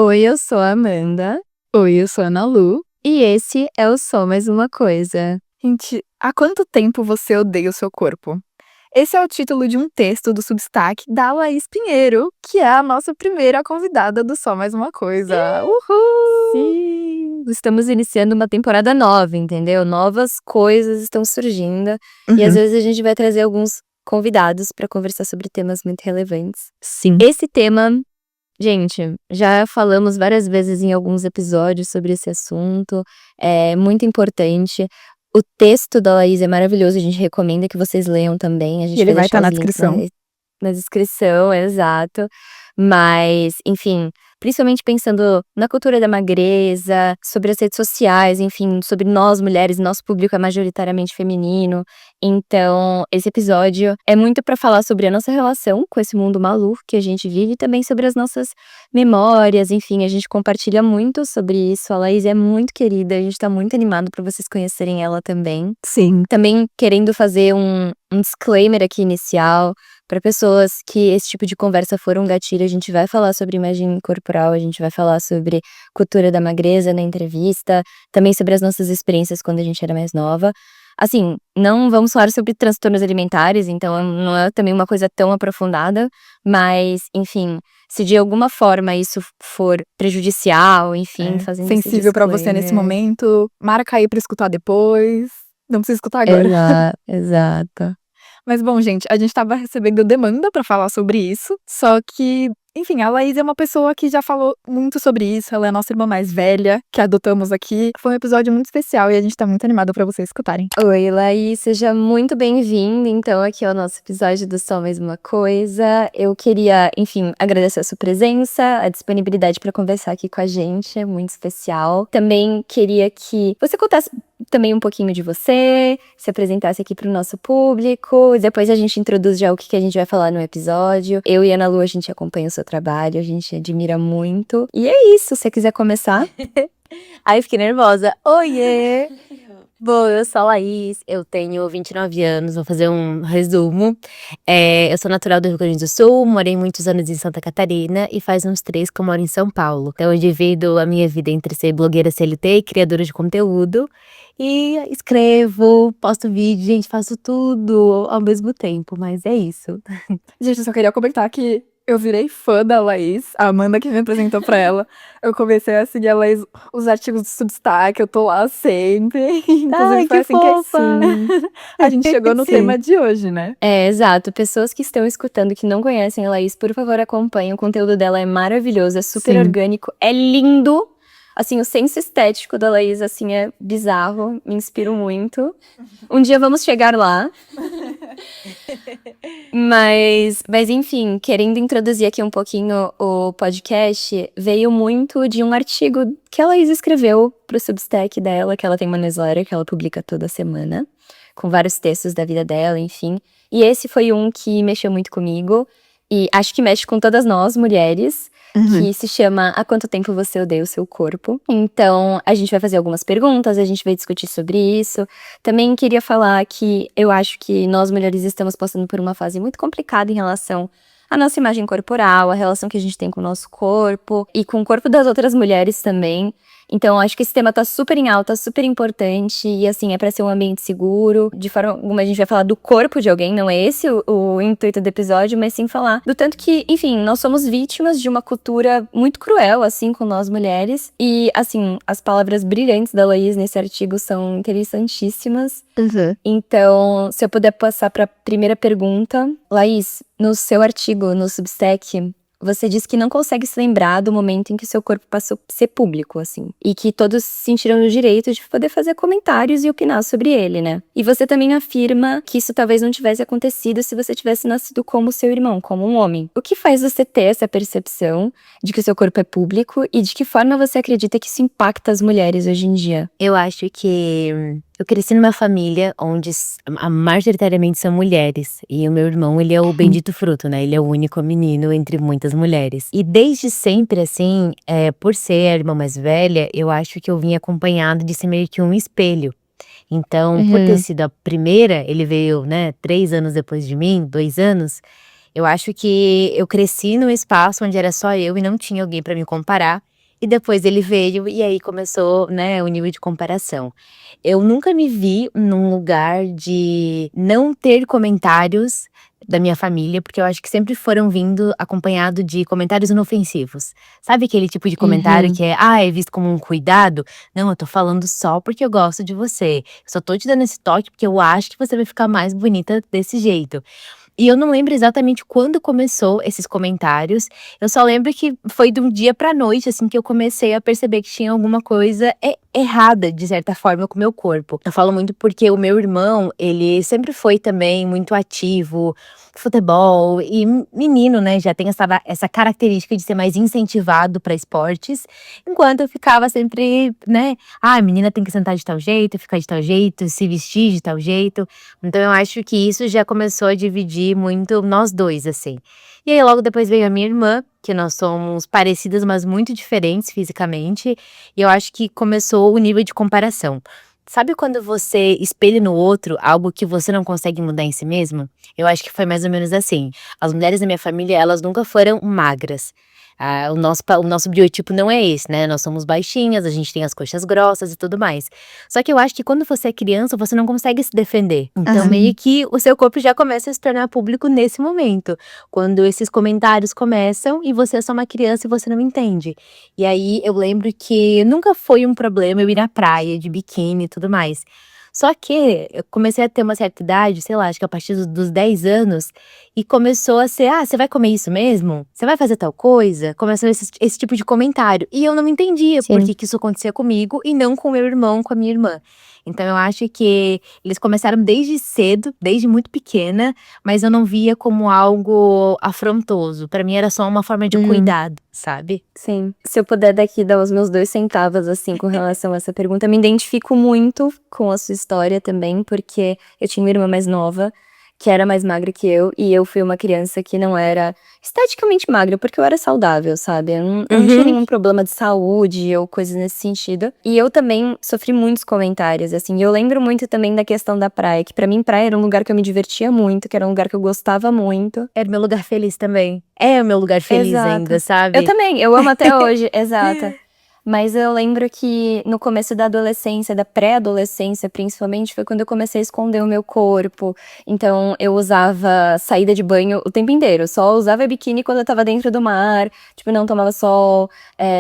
Oi, eu sou a Amanda. Oi, eu sou a Ana Lu. E esse é o Só Mais Uma Coisa. Gente, há quanto tempo você odeia o seu corpo? Esse é o título de um texto do Substack da Laís Pinheiro, que é a nossa primeira convidada do Só Mais Uma Coisa. Uhul! Sim! Estamos iniciando uma temporada nova, entendeu? Novas coisas estão surgindo. E às vezes a gente vai trazer alguns convidados para conversar sobre temas muito relevantes. Sim. Esse tema, gente, já falamos várias vezes em alguns episódios sobre esse assunto. É muito importante. O texto da Laís é maravilhoso, a gente recomenda que vocês leiam também. A gente E ele vai deixar estar na os links descrição. na descrição, exato. Mas, enfim, principalmente pensando na cultura da magreza, sobre as redes sociais, enfim, sobre nós mulheres, nosso público é majoritariamente feminino. Então, esse episódio é muito pra falar sobre a nossa relação com esse mundo maluco que a gente vive e também sobre as nossas memórias, enfim, a gente compartilha muito sobre isso. A Laís é muito querida, a gente tá muito animado pra vocês conhecerem ela também. Sim. Também querendo fazer um disclaimer aqui inicial, para pessoas que esse tipo de conversa for um gatilho. A gente vai falar sobre imagem corporal, a gente vai falar sobre cultura da magreza na entrevista, também sobre as nossas experiências quando a gente era mais nova. Assim, não vamos falar sobre transtornos alimentares, então não é também uma coisa tão aprofundada, mas, enfim, se de alguma forma isso for prejudicial, enfim, fazendo esse sensível pra você nesse disclaimer. momento, marca aí pra escutar depois. Não precisa escutar agora. Exato. Mas bom, gente, a gente tava recebendo demanda pra falar sobre isso, só que, enfim, a Laís é uma pessoa que já falou muito sobre isso, ela é a nossa irmã mais velha, que adotamos aqui. Foi um episódio muito especial e a gente tá muito animado pra vocês escutarem. Oi, Laís, seja muito bem-vinda, então, aqui ao nosso episódio do Só Mais Uma Coisa. Eu queria, enfim, agradecer a sua presença, a disponibilidade para conversar aqui com a gente, é muito especial. Também queria que você contasse também um pouquinho de você, se apresentasse aqui para o nosso público, depois a gente introduz já o que a gente vai falar no episódio. Eu e a Ana Lu, a gente acompanha o seu trabalho, a gente admira muito. E é isso, se você quiser começar. Ai, fiquei nervosa. Oiê! Bom, eu sou a Laís, eu tenho 29 anos, vou fazer um resumo. Eu sou natural do Rio Grande do Sul, morei muitos anos em Santa Catarina e faz uns 3 que eu moro em São Paulo. Então eu divido a minha vida entre ser blogueira CLT e criadora de conteúdo. E escrevo, posto vídeo, gente, faço tudo ao mesmo tempo, mas é isso. Gente, eu só queria comentar que eu virei fã da Laís, a Amanda que me apresentou pra ela. Eu comecei a seguir a Laís, os artigos do Substack, eu tô lá sempre. Inclusive Ai, foi que assim que fofa! a gente chegou no Sim. tema de hoje, né? É, exato. Pessoas que estão escutando que não conhecem a Laís, por favor, acompanhem. O conteúdo dela é maravilhoso, é super Sim. orgânico, é lindo. Assim, o senso estético da Laís, assim, é bizarro, me inspiro muito. Um dia vamos chegar lá. Mas enfim, querendo introduzir aqui um pouquinho o podcast, veio muito de um artigo que a Laís escreveu pro Substack dela, que ela tem uma newsletter que ela publica toda semana, com vários textos da vida dela, enfim. E esse foi um que mexeu muito comigo, e acho que mexe com todas nós, mulheres, que se chama Há Quanto Tempo Você Odeia o Seu Corpo? Então, a gente vai fazer algumas perguntas, a gente vai discutir sobre isso. Também queria falar que eu acho que nós mulheres estamos passando por uma fase muito complicada em relação à nossa imagem corporal, a relação que a gente tem com o nosso corpo e com o corpo das outras mulheres também. Então, acho que esse tema tá super em alta, super importante, e assim, é pra ser um ambiente seguro. De forma alguma, a gente vai falar do corpo de alguém, não é esse o intuito do episódio, mas sim falar do tanto que, enfim, nós somos vítimas de uma cultura muito cruel, assim, com nós mulheres. E, assim, as palavras brilhantes da Laís nesse artigo são interessantíssimas. Então, se eu puder passar pra primeira pergunta. Laís, no seu artigo no Substack, você disse que não consegue se lembrar do momento em que seu corpo passou a ser público, assim. E que todos se sentiram no direito de poder fazer comentários e opinar sobre ele, né? E você também afirma que isso talvez não tivesse acontecido se você tivesse nascido como seu irmão, como um homem. O que faz você ter essa percepção de que o seu corpo é público e de que forma você acredita que isso impacta as mulheres hoje em dia? Eu acho que eu cresci numa família onde majoritariamente são mulheres. E o meu irmão, ele é o bendito fruto, né? Ele é o único menino entre muitas mulheres. E desde sempre, assim, por ser a irmã mais velha, eu acho que eu vim acompanhada de ser meio que um espelho. Então, por ter sido a primeira, ele veio, né, 3 anos depois de mim, 2 anos. Eu acho que eu cresci num espaço onde era só eu e não tinha alguém pra me comparar. E depois ele veio e aí começou, né, o nível de comparação. Eu nunca me vi num lugar de não ter comentários da minha família, porque eu acho que sempre foram vindo acompanhado de comentários inofensivos. Sabe aquele tipo de comentário Uhum. que é visto como um cuidado? Não, eu tô falando só porque eu gosto de você. Eu só tô te dando esse toque porque eu acho que você vai ficar mais bonita desse jeito. E eu não lembro exatamente quando começou esses comentários, eu só lembro que foi de um dia pra noite, assim, que eu comecei a perceber que tinha alguma coisa errada, de certa forma, com o meu corpo. Eu falo muito porque o meu irmão, ele sempre foi também muito ativo, futebol, e menino, né, já tem essa característica de ser mais incentivado pra esportes, enquanto eu ficava sempre, né, a menina tem que sentar de tal jeito, ficar de tal jeito, se vestir de tal jeito. Então eu acho que isso já começou a dividir muito nós dois, assim. E aí logo depois veio a minha irmã, que nós somos parecidas, mas muito diferentes fisicamente, e eu acho que começou o nível de comparação. Sabe quando você espelha no outro algo que você não consegue mudar em si mesmo? Eu acho que foi mais ou menos assim. As mulheres da minha família, elas nunca foram magras. O nosso biotipo não é esse, né? Nós somos baixinhas, a gente tem as coxas grossas e tudo mais. Só que eu acho que quando você é criança, você não consegue se defender. Então, Aham. meio que o seu corpo já começa a se tornar público nesse momento. Quando esses comentários começam e você é só uma criança e você não entende. E aí eu lembro que nunca foi um problema eu ir na praia de biquíni e tudo mais. Só que eu comecei a ter uma certa idade, sei lá, acho que a partir dos 10 anos, e começou a ser: "Ah, você vai comer isso mesmo? Você vai fazer tal coisa?" Começou esse tipo de comentário. E eu não entendia por Sim. que que isso acontecia comigo e não com o meu irmão, com a minha irmã. Então eu acho que eles começaram desde cedo, desde muito pequena, mas eu não via como algo afrontoso. Pra mim era só uma forma de Uhum. cuidado, sabe? Sim. Se eu puder daqui dar os meus 2 centavos, assim, com relação a essa pergunta, eu me identifico muito com a sua história também, porque eu tinha uma irmã mais nova, que era mais magra que eu, e eu fui uma criança que não era esteticamente magra, porque eu era saudável, sabe? Eu não tinha Uhum. nenhum problema de saúde ou coisas nesse sentido. E eu também sofri muitos comentários, assim. E eu lembro muito também da questão da praia, que pra mim praia era um lugar que eu me divertia muito, que era um lugar que eu gostava muito. Era o meu lugar feliz também. É o meu lugar feliz ainda, Exato. Eu sabe? também, eu amo até hoje, exata. Mas eu lembro que no começo da adolescência, da pré-adolescência principalmente, foi quando eu comecei a esconder o meu corpo. Então eu usava saída de banho o tempo inteiro, só usava biquíni quando eu estava dentro do mar, tipo, não tomava sol,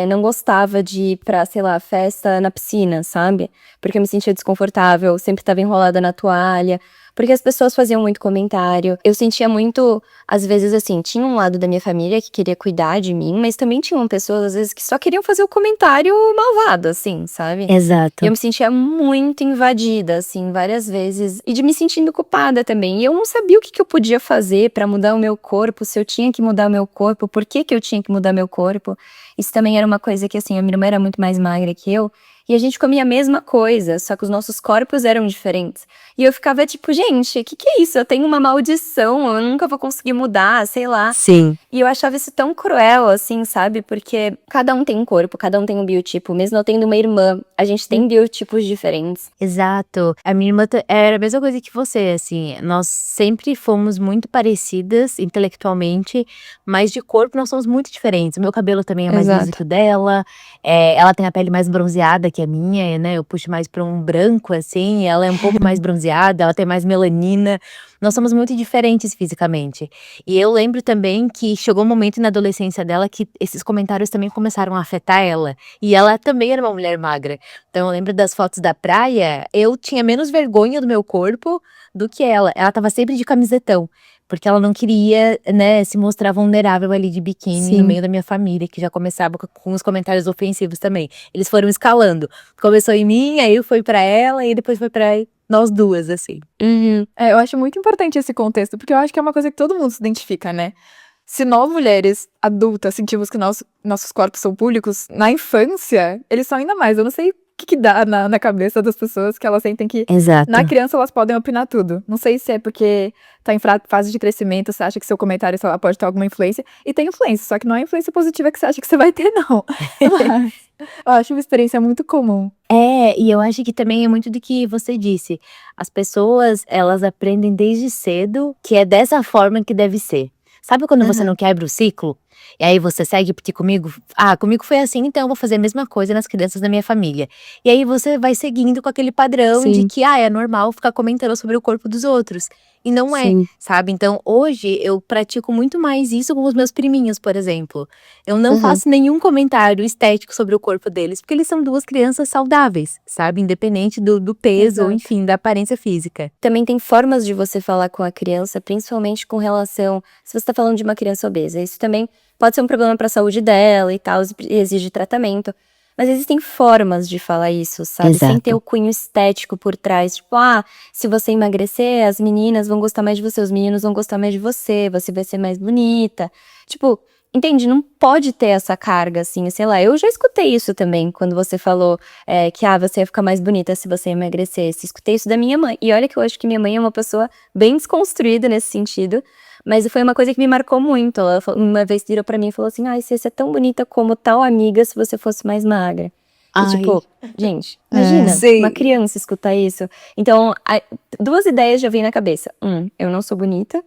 não gostava de ir pra, sei lá, festa na piscina, sabe? Porque eu me sentia desconfortável, sempre estava enrolada na toalha, porque as pessoas faziam muito comentário. Eu sentia muito, às vezes, assim, tinha um lado da minha família que queria cuidar de mim, mas também tinham pessoas, às vezes, que só queriam fazer o comentário malvado, assim, sabe? E eu Exato. me sentia muito invadida, assim, várias vezes, e de me sentindo culpada também. E eu não sabia o que que eu podia fazer pra mudar o meu corpo, se eu tinha que mudar o meu corpo, por que que eu tinha que mudar meu corpo. Isso também era uma coisa que, assim, a minha irmã era muito mais magra que eu, e a gente comia a mesma coisa, só que os nossos corpos eram diferentes. E eu ficava tipo, gente, o que que é isso? Eu tenho uma maldição, eu nunca vou conseguir mudar, sei lá. Sim. E eu achava isso tão cruel, assim, sabe? Porque cada um tem um corpo, cada um tem um biotipo. Mesmo eu tendo uma irmã, a gente tem biotipos diferentes. Exato. A minha irmã era a mesma coisa que você, assim, nós sempre fomos muito parecidas intelectualmente, mas de corpo nós somos muito diferentes. O meu cabelo também é mais liso que Exato. o dela, ela tem a pele mais bronzeada que a minha, né, eu puxo mais pra um branco, assim, ela é um pouco mais bronzeada, ela tem mais melanina. Nós somos muito diferentes fisicamente. E eu lembro também que chegou um momento na adolescência dela que esses comentários também começaram a afetar ela, e ela também era uma mulher magra. Então eu lembro das fotos da praia, eu tinha menos vergonha do meu corpo do que ela. Ela estava sempre de camisetão, porque ela não queria, né, se mostrar vulnerável ali de biquíni no Sim. meio da minha família, que já começava com os comentários ofensivos também. Eles foram escalando. Começou em mim, aí foi pra ela e depois foi pra nós duas, assim. Uhum. Eu acho muito importante esse contexto, porque eu acho que é uma coisa que todo mundo se identifica, né? Se nós mulheres adultas sentimos que nossos corpos são públicos, na infância, eles são ainda mais. Eu não sei o que dá na cabeça das pessoas que elas sentem que na Exato. criança elas podem opinar tudo. Não sei se é porque tá em fase de crescimento, você acha que seu comentário, sei lá, pode ter alguma influência. E tem influência, só que não é influência positiva que você acha que você vai ter, não. Mas eu acho uma experiência muito comum. E eu acho que também é muito do que você disse. As pessoas, elas aprendem desde cedo que é dessa forma que deve ser. Sabe quando você Aham. não quebra o ciclo? E aí você segue, porque comigo foi assim, então eu vou fazer a mesma coisa nas crianças da minha família. E aí você vai seguindo com aquele padrão de Sim, que, é normal ficar comentando sobre o corpo dos outros. E não é, sim. sabe? Então hoje eu pratico muito mais isso com os meus priminhos, por exemplo. Eu não Aham. faço nenhum comentário estético sobre o corpo deles, porque eles são duas crianças saudáveis, sabe? Independente do peso ou, Exato. enfim, da aparência física. Também tem formas de você falar com a criança, principalmente com relação se você tá falando de uma criança obesa, isso também pode ser um problema para a saúde dela e tal, e exige tratamento, mas existem formas de falar isso, sabe, sem ter Exato. o cunho estético por trás, tipo: "Ah, se você emagrecer, as meninas vão gostar mais de você, os meninos vão gostar mais de você, você vai ser mais bonita". Tipo, entende? Não pode ter essa carga, assim, sei lá, eu já escutei isso também, quando você falou que você ia ficar mais bonita se você emagrecesse. Escutei isso da minha mãe. E olha que eu acho que minha mãe é uma pessoa bem desconstruída nesse sentido, mas foi uma coisa que me marcou muito. Ela uma vez virou pra mim e falou assim: "Ai, você ia ser tão bonita como tal amiga se você fosse mais magra". E Ai, tipo, gente, É. imagina, uma sei. criança escutar isso. Então, duas ideias já vêm na cabeça. Eu não sou bonita.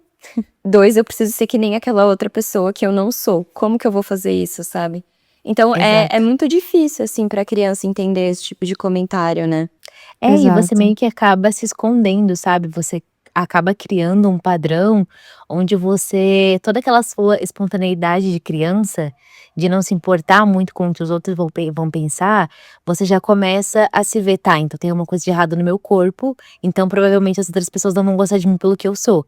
Dois, eu preciso ser que nem aquela outra pessoa que eu não sou. Como que eu vou fazer isso, sabe? Então, é Exato. muito difícil, assim, pra criança entender esse tipo de comentário, né? E você Exato. meio que acaba se escondendo, sabe, você acaba criando um padrão onde toda aquela sua espontaneidade de criança, de não se importar muito com o que os outros vão pensar, você já começa a se ver: "Tá, então tem alguma coisa de errado no meu corpo, então provavelmente as outras pessoas não vão gostar de mim pelo que eu sou.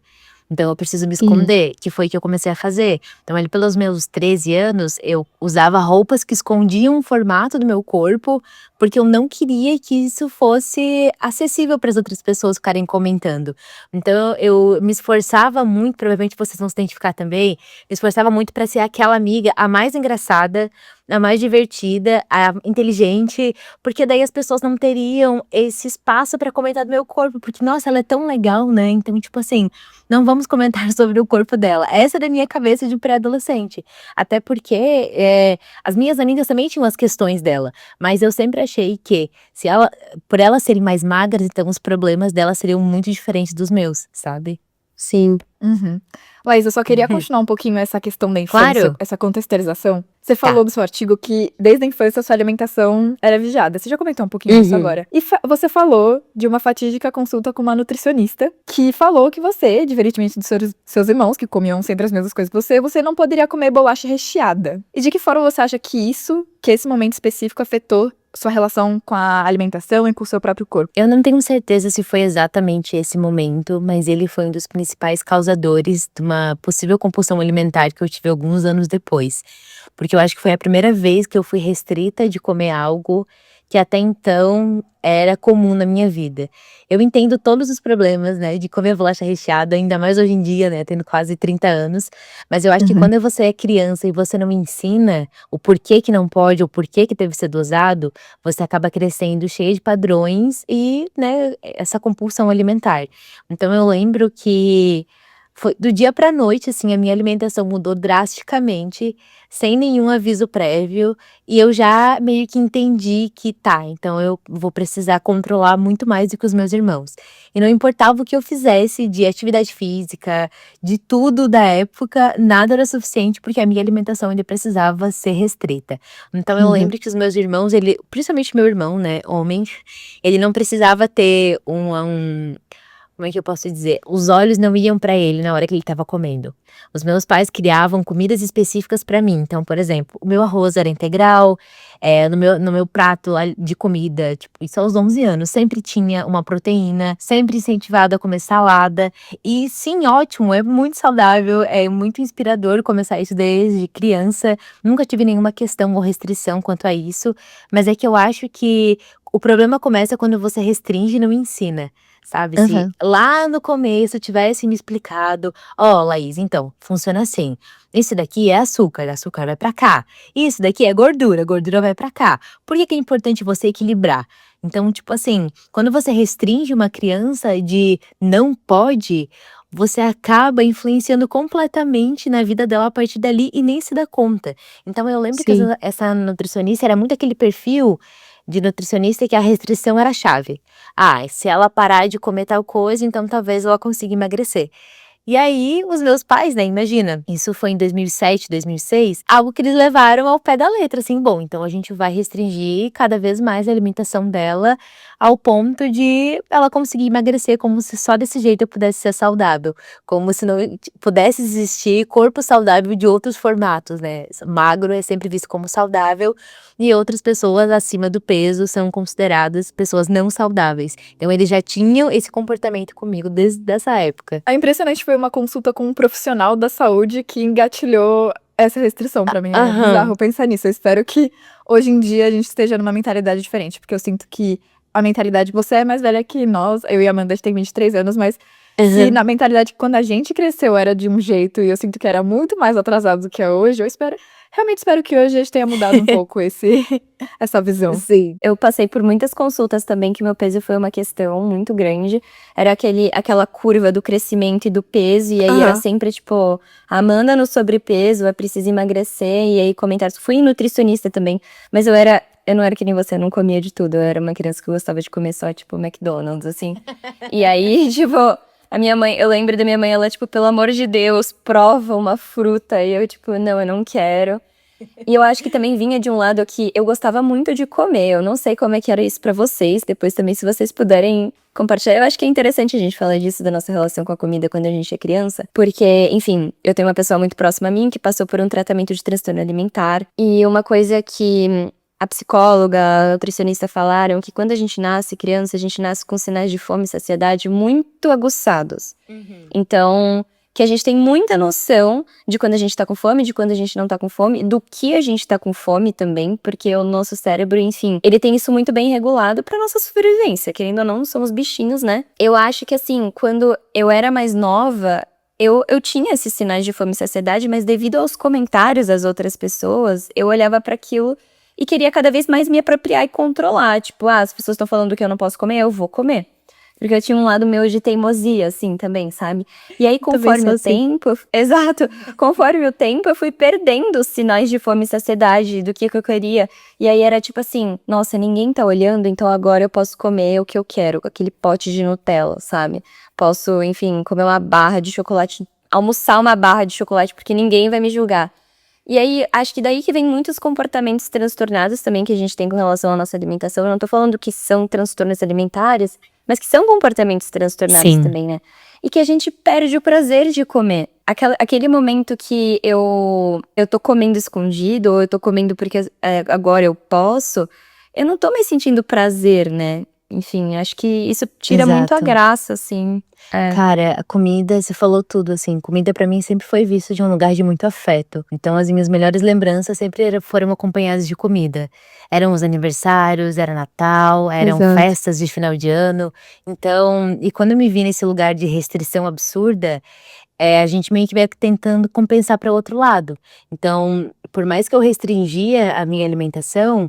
Então eu preciso me Uhum. esconder", que foi o que eu comecei a fazer. Então ali pelos meus 13 anos, eu usava roupas que escondiam o formato do meu corpo, porque eu não queria que isso fosse acessível para as outras pessoas ficarem comentando. Então eu me esforçava muito, provavelmente vocês vão se identificar também, me esforçava muito para ser aquela amiga a mais engraçada, a mais divertida, a inteligente, porque daí as pessoas não teriam esse espaço para comentar do meu corpo, porque nossa, ela é tão legal, né, então tipo assim, não vamos comentar sobre o corpo dela. Essa era a minha cabeça de pré-adolescente. Até porque, as minhas amigas também tinham as questões dela, mas eu sempre achei que se ela por elas serem mais magras, então os problemas dela seriam muito diferentes dos meus, sabe? Sim. Uhum. Laís, eu só queria continuar um pouquinho essa questão da infância, Claro. essa contextualização. Você Tá. falou no seu artigo que desde a infância a sua alimentação era vigiada. Você já comentou um pouquinho disso Uhum. agora. E você falou de uma fatídica consulta com uma nutricionista que falou que você, diferentemente dos seus irmãos, que comiam sempre as mesmas coisas que você não poderia comer bolacha recheada. E de que forma você acha que esse momento específico afetou sua relação com a alimentação e com o seu próprio corpo? Eu não tenho certeza se foi exatamente esse momento, mas ele foi um dos principais causadores de uma possível compulsão alimentar que eu tive alguns anos depois. Porque eu acho que foi a primeira vez que eu fui restrita de comer algo que até então era comum na minha vida. Eu entendo todos os problemas, né, de comer bolacha recheada, ainda mais hoje em dia, né, tendo quase 30 anos, mas eu acho que Uhum. quando você é criança e você não ensina o porquê que não pode, o porquê que deve ser dosado, você acaba crescendo cheia de padrões e, né, essa compulsão alimentar. Então eu lembro que foi do dia pra noite, assim, a minha alimentação mudou drasticamente, sem nenhum aviso prévio, e eu já meio que entendi que tá, então eu vou precisar controlar muito mais do que os meus irmãos. E não importava o que eu fizesse de atividade física, de tudo da época, nada era suficiente, porque a minha alimentação ainda precisava ser restrita. Então eu Uhum. lembro que os meus irmãos, principalmente meu irmão, né, homem, ele não precisava ter como é que eu posso dizer? Os olhos não iam pra ele na hora que ele estava comendo. Os meus pais criavam comidas específicas pra mim. Então, por exemplo, o meu arroz era integral, no meu prato lá de comida, tipo, isso aos 11 anos, sempre tinha uma proteína, sempre incentivado a comer salada. E sim, ótimo, é muito saudável, é muito inspirador começar isso desde criança. Nunca tive nenhuma questão ou restrição quanto a isso, mas é que eu acho que o problema começa quando você restringe e não ensina. Sabe, se Aham. lá no começo tivesse me explicado: "Ó, Laís, então, funciona assim, esse daqui é açúcar, açúcar vai pra cá. Isso daqui é gordura, gordura vai pra cá. Por que que é importante você equilibrar?". Então, tipo assim, quando você restringe uma criança de "não pode", você acaba influenciando completamente na vida dela a partir dali e nem se dá conta. Então eu lembro que Sim. essa nutricionista era muito aquele perfil de nutricionista que a restrição era a chave. Se ela parar de comer tal coisa, então talvez ela consiga emagrecer. E aí, os meus pais, né, imagina, isso foi em 2007, 2006, algo que eles levaram ao pé da letra, assim, bom, então a gente vai restringir cada vez mais a alimentação dela, ao ponto de ela conseguir emagrecer, como se só desse jeito eu pudesse ser saudável, como se não pudesse existir corpo saudável de outros formatos, né, magro é sempre visto como saudável, e outras pessoas acima do peso são consideradas pessoas não saudáveis. Então eles já tinham esse comportamento comigo desde essa época. É impressionante, foi uma consulta com um profissional da saúde que engatilhou essa restrição pra mim. É Aham. bizarro pensar nisso. Eu espero que hoje em dia a gente esteja numa mentalidade diferente, porque eu sinto que a mentalidade, você é mais velha que nós, eu e a Amanda a gente tem 23 anos, mas se na mentalidade que quando a gente cresceu era de um jeito e eu sinto que era muito mais atrasado do que é hoje, realmente espero que hoje a gente tenha mudado um pouco essa visão. Sim. Eu passei por muitas consultas também que meu peso foi uma questão muito grande. Era aquela curva do crescimento e do peso, e aí era Aham. sempre tipo, Amanda no sobrepeso, é preciso emagrecer, e aí comentários. Fui nutricionista também, mas eu não era que nem você, eu não comia de tudo. Eu era uma criança que gostava de comer só, tipo, McDonald's, assim. E aí, tipo, a minha mãe, eu lembro da minha mãe, ela, tipo, pelo amor de Deus, prova uma fruta. E eu, tipo, não, eu não quero. E eu acho que também vinha de um lado que eu gostava muito de comer. Eu não sei como é que era isso pra vocês. Depois também, se vocês puderem compartilhar. Eu acho que é interessante a gente falar disso, da nossa relação com a comida quando a gente é criança. Porque, enfim, eu tenho uma pessoa muito próxima a mim que passou por um tratamento de transtorno alimentar. E uma coisa que a psicóloga, a nutricionista falaram que quando a gente nasce criança, a gente nasce com sinais de fome e saciedade muito aguçados. Então, que a gente tem muita noção de quando a gente tá com fome, de quando a gente não tá com fome, do que a gente tá com fome também, porque o nosso cérebro, enfim, ele tem isso muito bem regulado pra nossa sobrevivência, querendo ou não, somos bichinhos, né? Eu acho que assim, quando eu era mais nova, eu tinha esses sinais de fome e saciedade, mas devido aos comentários das outras pessoas, eu olhava pra aquilo e queria cada vez mais me apropriar e controlar. Tipo, as pessoas estão falando que eu não posso comer, eu vou comer. Porque eu tinha um lado meu de teimosia, assim, também, sabe? E aí, conforme sou o assim. tempo... Exato! Conforme o tempo, eu fui perdendo os sinais de fome e saciedade do que eu queria. E aí era tipo assim, nossa, ninguém tá olhando, então agora eu posso comer o que eu quero, com aquele pote de Nutella, sabe? Posso, enfim, comer uma barra de chocolate, almoçar uma barra de chocolate, porque ninguém vai me julgar. E aí, acho que daí que vem muitos comportamentos transtornados também que a gente tem com relação à nossa alimentação. Eu não tô falando que são transtornos alimentares, mas que são comportamentos transtornados Sim. também, né? E que a gente perde o prazer de comer. Aquele momento que eu tô comendo escondido, ou eu tô comendo porque agora eu posso, eu não tô mais sentindo prazer, né? Enfim, acho que isso tira muito a Exato. graça, assim. Cara, a comida, você falou tudo, assim, comida pra mim sempre foi vista de um lugar de muito afeto. Então as minhas melhores lembranças sempre foram acompanhadas de comida. Eram os aniversários, era Natal, eram Exato. festas de final de ano. Então, e quando eu me vi nesse lugar de restrição absurda, a gente meio que vai tentando compensar para outro lado. Então, por mais que eu restringia a minha alimentação,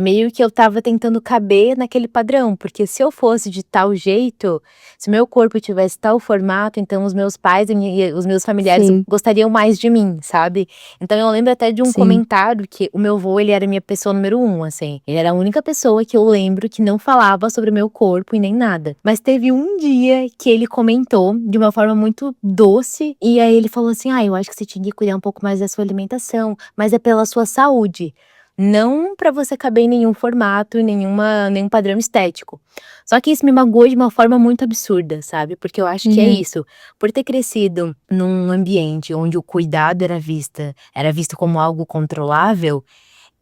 meio que eu estava tentando caber naquele padrão, porque se eu fosse de tal jeito, se meu corpo tivesse tal formato, então os meus pais e os meus familiares Sim. gostariam mais de mim, sabe? Então eu lembro até de um Sim. comentário que o meu avô, ele era a minha pessoa número 1, assim. Ele era a única pessoa que eu lembro que não falava sobre o meu corpo e nem nada. Mas teve um dia que ele comentou de uma forma muito doce, e aí ele falou assim: eu acho que você tinha que cuidar um pouco mais da sua alimentação, mas é pela sua saúde. Não pra você caber em nenhum formato, em nenhum padrão estético. Só que isso me magoou de uma forma muito absurda, sabe, porque eu acho que é isso, por ter crescido num ambiente onde o cuidado era visto como algo controlável,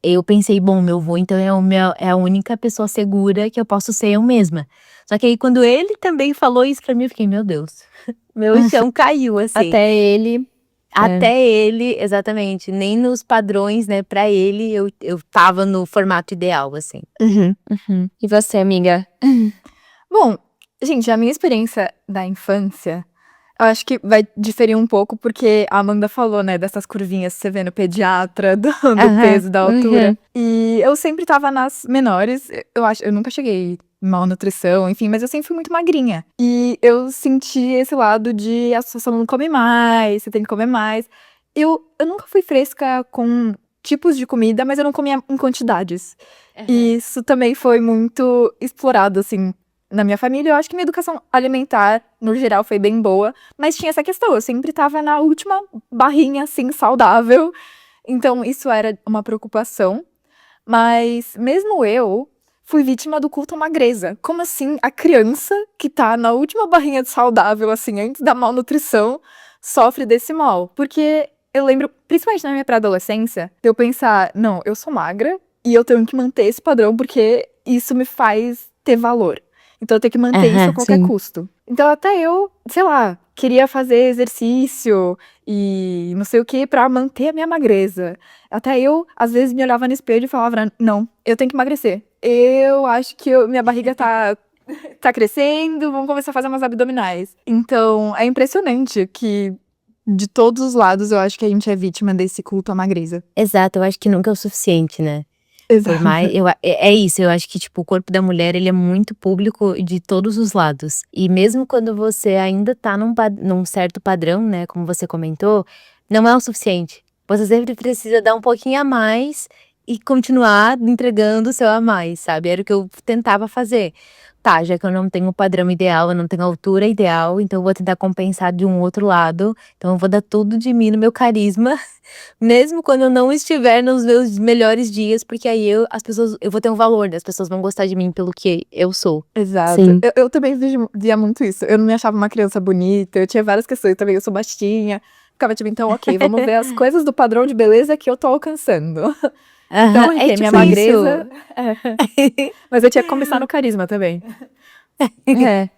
eu pensei: "Bom, meu avô então é a única pessoa segura que eu posso ser eu mesma". Só que aí quando ele também falou isso pra mim, eu fiquei: "Meu Deus", meu chão caiu, assim. Até ele... Até ele, exatamente, nem nos padrões, né, pra ele eu estava no formato ideal, assim. E você, amiga? Bom, gente, a minha experiência da infância, eu acho que vai diferir um pouco, porque a Amanda falou, né, dessas curvinhas que você vê no pediatra, do peso, da altura. E eu sempre tava nas menores, eu nunca cheguei em malnutrição, enfim, mas eu sempre fui muito magrinha. E eu senti esse lado de a sua não come mais, você tem que comer mais. Eu nunca fui fresca com tipos de comida, mas eu não comia em quantidades. E isso também foi muito explorado, assim, na minha família, eu acho que minha educação alimentar, no geral, foi bem boa. Mas tinha essa questão, eu sempre tava na última barrinha, assim, saudável. Então, isso era uma preocupação. Mas, mesmo eu, fui vítima do culto à magreza. Como assim a criança que tá na última barrinha de saudável, assim, antes da malnutrição, sofre desse mal? Porque eu lembro, principalmente na minha pré-adolescência, de eu pensar, não, eu sou magra e eu tenho que manter esse padrão porque isso me faz ter valor. Então eu tenho que manter isso a qualquer sim. custo. Então até eu, sei lá, queria fazer exercício e não sei o que pra manter a minha magreza. Até eu, às vezes, me olhava no espelho e falava, não, eu tenho que emagrecer. Eu acho que minha barriga tá crescendo, vamos começar a fazer umas abdominais. Então, é impressionante que, de todos os lados, eu acho que a gente é vítima desse culto à magreza. Exato, eu acho que nunca é o suficiente, né? Por Exato. mais, é isso, eu acho que, tipo, o corpo da mulher, ele é muito público de todos os lados. E mesmo quando você ainda tá num certo padrão, né, como você comentou, não é o suficiente. Você sempre precisa dar um pouquinho a mais e continuar entregando o seu a mais, sabe? Era o que eu tentava fazer. Tá, já que eu não tenho o padrão ideal, eu não tenho a altura ideal, então eu vou tentar compensar de um outro lado. Então eu vou dar tudo de mim no meu carisma, mesmo quando eu não estiver nos meus melhores dias, porque aí eu vou ter um valor, né? As pessoas vão gostar de mim pelo que eu sou. Exato. Sim. Eu também via muito isso. Eu não me achava uma criança bonita, eu tinha várias questões também, eu sou baixinha. Ficava tipo, então, ok, vamos ver as coisas do padrão de beleza que eu tô alcançando. Então, Aham, ok, é minha tipo magreza. isso. Mas eu tinha que começar no carisma também. É,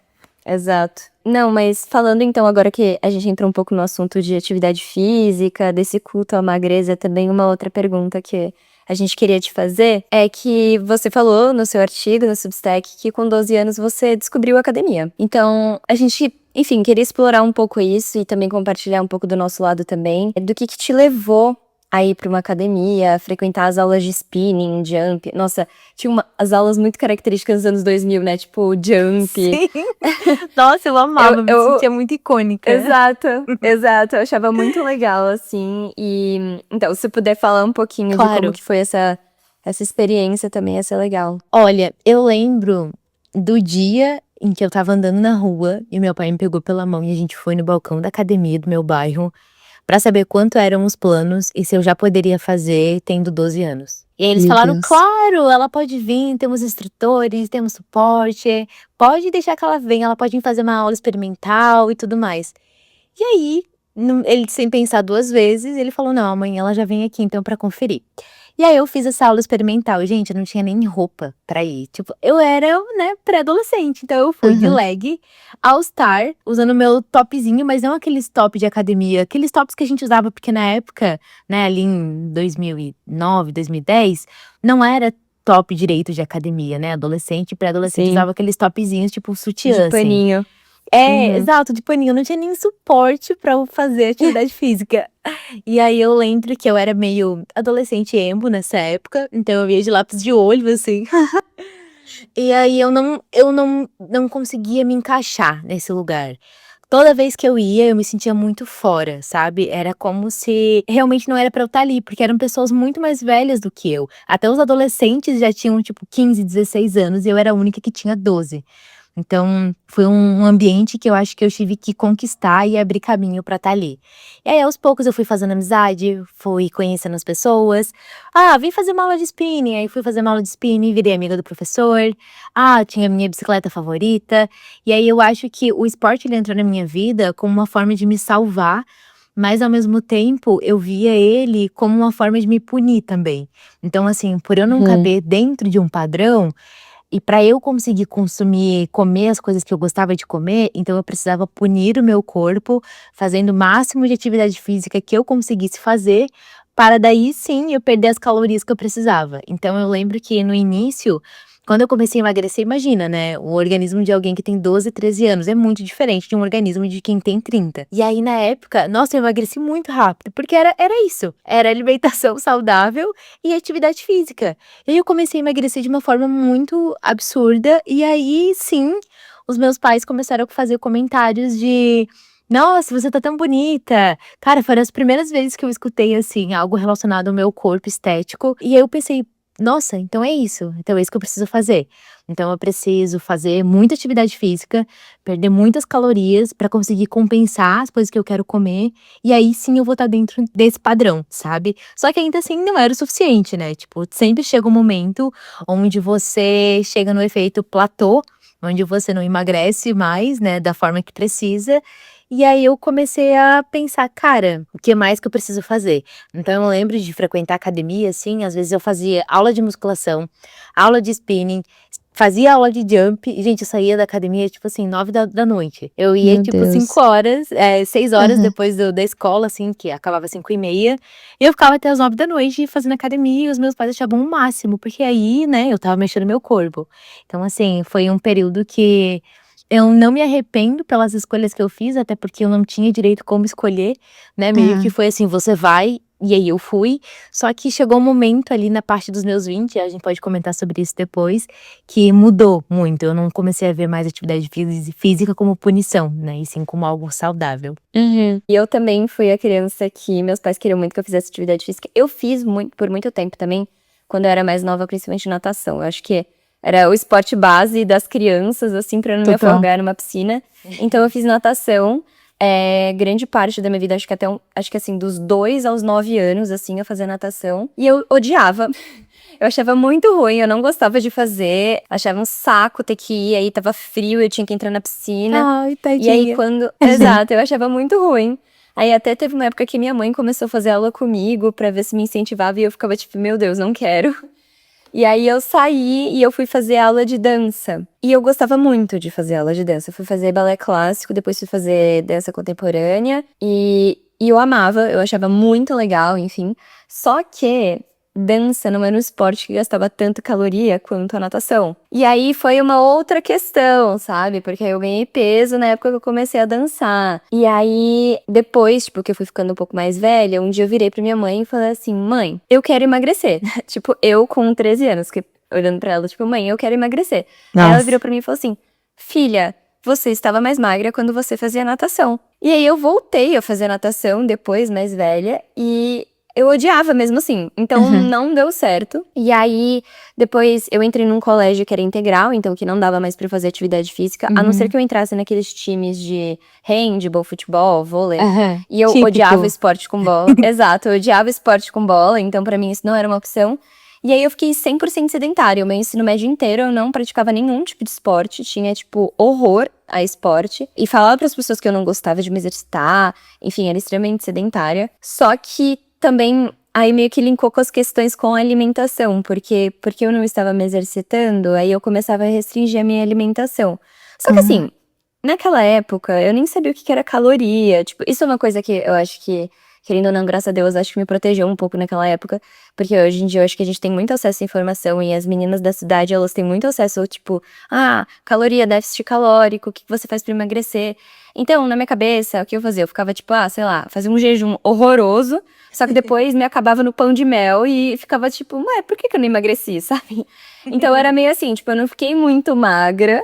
exato. Não, mas falando então, agora que a gente entrou um pouco no assunto de atividade física, desse culto à magreza, também uma outra pergunta que a gente queria te fazer é que você falou no seu artigo, no Substack, que com 12 anos você descobriu a academia. Então, a gente, enfim, queria explorar um pouco isso e também compartilhar um pouco do nosso lado também, do que te levou a ir pra uma academia, frequentar as aulas de spinning, jump. Nossa, tinha as aulas muito características dos anos 2000, né? Tipo, jump. Sim. Nossa, eu amava, me Eu- sentia muito icônica. Exato, exato. Eu achava muito legal, assim. E então, se puder falar um pouquinho de como Claro. que foi essa experiência também, ia ser legal. Olha, eu lembro do dia em que eu tava andando na rua e meu pai me pegou pela mão e a gente foi no balcão da academia do meu bairro pra saber quanto eram os planos e se eu já poderia fazer tendo 12 anos. E aí eles Meu falaram, Deus. claro, ela pode vir, temos instrutores, temos suporte, pode deixar que ela venha, ela pode vir fazer uma aula experimental e tudo mais. E aí, ele sem pensar duas vezes, ele falou, não, amanhã ela já vem aqui então pra conferir. E aí eu fiz essa aula experimental, gente, eu não tinha nem roupa pra ir, tipo, eu era, né, pré-adolescente, então eu fui de Uhum. leg, all star, usando meu topzinho, mas não aqueles top de academia, aqueles tops que a gente usava, porque na época, né, ali em 2009, 2010, não era top direito de academia, né, adolescente e pré-adolescente Sim. usava aqueles topzinhos, tipo, sutiã, De assim. paninho. É, Uhum. exato, de paninho, eu não tinha nem suporte pra eu fazer atividade física. E aí eu lembro que eu era meio adolescente emo nessa época, então eu ia de lápis de olho, assim. E aí eu não conseguia me encaixar nesse lugar. Toda vez que eu ia, eu me sentia muito fora, sabe? Era como se realmente não era pra eu estar ali, porque eram pessoas muito mais velhas do que eu. Até os adolescentes já tinham, tipo, 15, 16 anos e eu era a única que tinha 12. Então, foi um ambiente que eu acho que eu tive que conquistar e abrir caminho pra estar ali. E aí, aos poucos, eu fui fazendo amizade, fui conhecendo as pessoas. Ah, vim fazer uma aula de spinning. Aí fui fazer uma aula de spinning, virei amiga do professor. Ah, tinha a minha bicicleta favorita. E aí, eu acho que o esporte ele entrou na minha vida como uma forma de me salvar, mas ao mesmo tempo, eu via ele como uma forma de me punir também. Então, assim, por eu não Uhum. caber dentro de um padrão, e para eu conseguir comer as coisas que eu gostava de comer, então eu precisava punir o meu corpo, fazendo o máximo de atividade física que eu conseguisse fazer, para daí sim eu perder as calorias que eu precisava. Então eu lembro que no início, quando eu comecei a emagrecer, imagina, né, o organismo de alguém que tem 12, 13 anos é muito diferente de um organismo de quem tem 30. E aí na época, nossa, eu emagreci muito rápido, porque era isso, era alimentação saudável e atividade física. E aí eu comecei a emagrecer de uma forma muito absurda, e aí sim, os meus pais começaram a fazer comentários de nossa, você tá tão bonita. Cara, foram as primeiras vezes que eu escutei, assim, algo relacionado ao meu corpo estético. E aí eu pensei, nossa, então é isso. Então é isso que eu preciso fazer. Então eu preciso fazer muita atividade física, perder muitas calorias pra conseguir compensar as coisas que eu quero comer, e aí sim eu vou estar dentro desse padrão, sabe. Só que ainda assim não era o suficiente, né, tipo, sempre chega um momento onde você chega no efeito platô, onde você não emagrece mais, né, da forma que precisa, e aí eu comecei a pensar: "Cara, o que mais que eu preciso fazer?". Então eu lembro de frequentar academia, assim, às vezes eu fazia aula de musculação, aula de spinning, fazia aula de jump e, gente, eu saía da academia, tipo assim, 9 da noite. Eu ia, Meu tipo, Deus. 5 horas, 6 horas Aham. depois da escola, assim, que acabava 5h30, e eu ficava até as 9 da noite fazendo academia, e os meus pais achavam o máximo, porque aí, né, eu estava mexendo meu corpo. Então, assim, foi um período que eu não me arrependo pelas escolhas que eu fiz, até porque eu não tinha direito como escolher, né, meio que É. foi assim: "Você vai", e aí eu fui. Só que chegou um momento ali na parte dos meus 20, a gente pode comentar sobre isso depois, que mudou muito. Eu não comecei a ver mais atividade física como punição, né, e sim como algo saudável. Uhum. E eu também fui a criança que meus pais queriam muito que eu fizesse atividade física. Eu fiz por muito tempo também, quando eu era mais nova, principalmente natação. Eu acho que era o esporte base das crianças, assim, pra eu não me Total. afogar numa piscina. Então eu fiz natação, grande parte da minha vida, acho que acho que assim, dos 2 aos 9 anos, assim, eu fazia natação. E eu odiava. Eu achava muito ruim, eu não gostava de fazer, achava um saco ter que ir, aí estava frio, eu tinha que entrar na piscina. Ai, E aí tadinha. exato, eu achava muito ruim. Aí até teve uma época que minha mãe começou a fazer aula comigo pra ver se me incentivava e eu ficava tipo, meu Deus, não quero. E aí eu saí e eu fui fazer aula de dança. E eu gostava muito de fazer aula de dança. Eu fui fazer balé clássico, depois fui fazer dança contemporânea e eu amava, eu achava muito legal, enfim. Só que dança não era um esporte que gastava tanta caloria quanto a natação. E aí foi uma outra questão, sabe? Porque aí eu ganhei peso na época que eu comecei a dançar. E aí, depois, tipo, que eu fui ficando um pouco mais velha, um dia eu virei pra minha mãe e falei assim: mãe, eu quero emagrecer. Tipo, eu com 13 anos, olhando pra ela, tipo, mãe, eu quero emagrecer. Aí ela virou Nossa. pra mim e falou assim: filha, você estava mais magra quando você fazia natação. E aí eu voltei a fazer natação depois, mais velha, e eu odiava mesmo assim. Então Uhum. não deu certo. E aí, depois eu entrei num colégio que era integral, então que não dava mais pra fazer atividade física, a não ser Uhum. que eu entrasse naqueles times de handball, futebol, vôlei. Aham. E eu odiava Típico. esporte com bola. Exato, eu odiava esporte com bola, então pra mim isso não era uma opção. E aí eu fiquei 100% sedentária. O meu ensino médio inteiro eu não praticava nenhum tipo de esporte, tinha tipo horror a esporte e falava para as pessoas que eu não gostava de me exercitar, enfim, era extremamente sedentária. Só que também aí meio que linkou com as questões com a alimentação, porque eu não estava me exercitando, aí eu começava a restringir a minha alimentação. Só que Ah. assim, naquela época, eu nem sabia o que que era caloria. Tipo, isso é uma coisa que eu acho que, querendo ou não, graças a Deus, acho que me protegeu um pouco naquela época. Porque hoje em dia eu acho que a gente tem muito acesso à informação e as meninas da cidade, elas têm muito acesso, tipo, caloria, déficit calórico, o que que você faz pra emagrecer. Então, na minha cabeça, o que eu fazia? Eu ficava tipo, sei lá, fazia um jejum horroroso, só que depois me acabava no pão de mel e ficava tipo, ué, por que que eu não emagreci, sabe? Então era meio assim, tipo, eu não fiquei muito magra.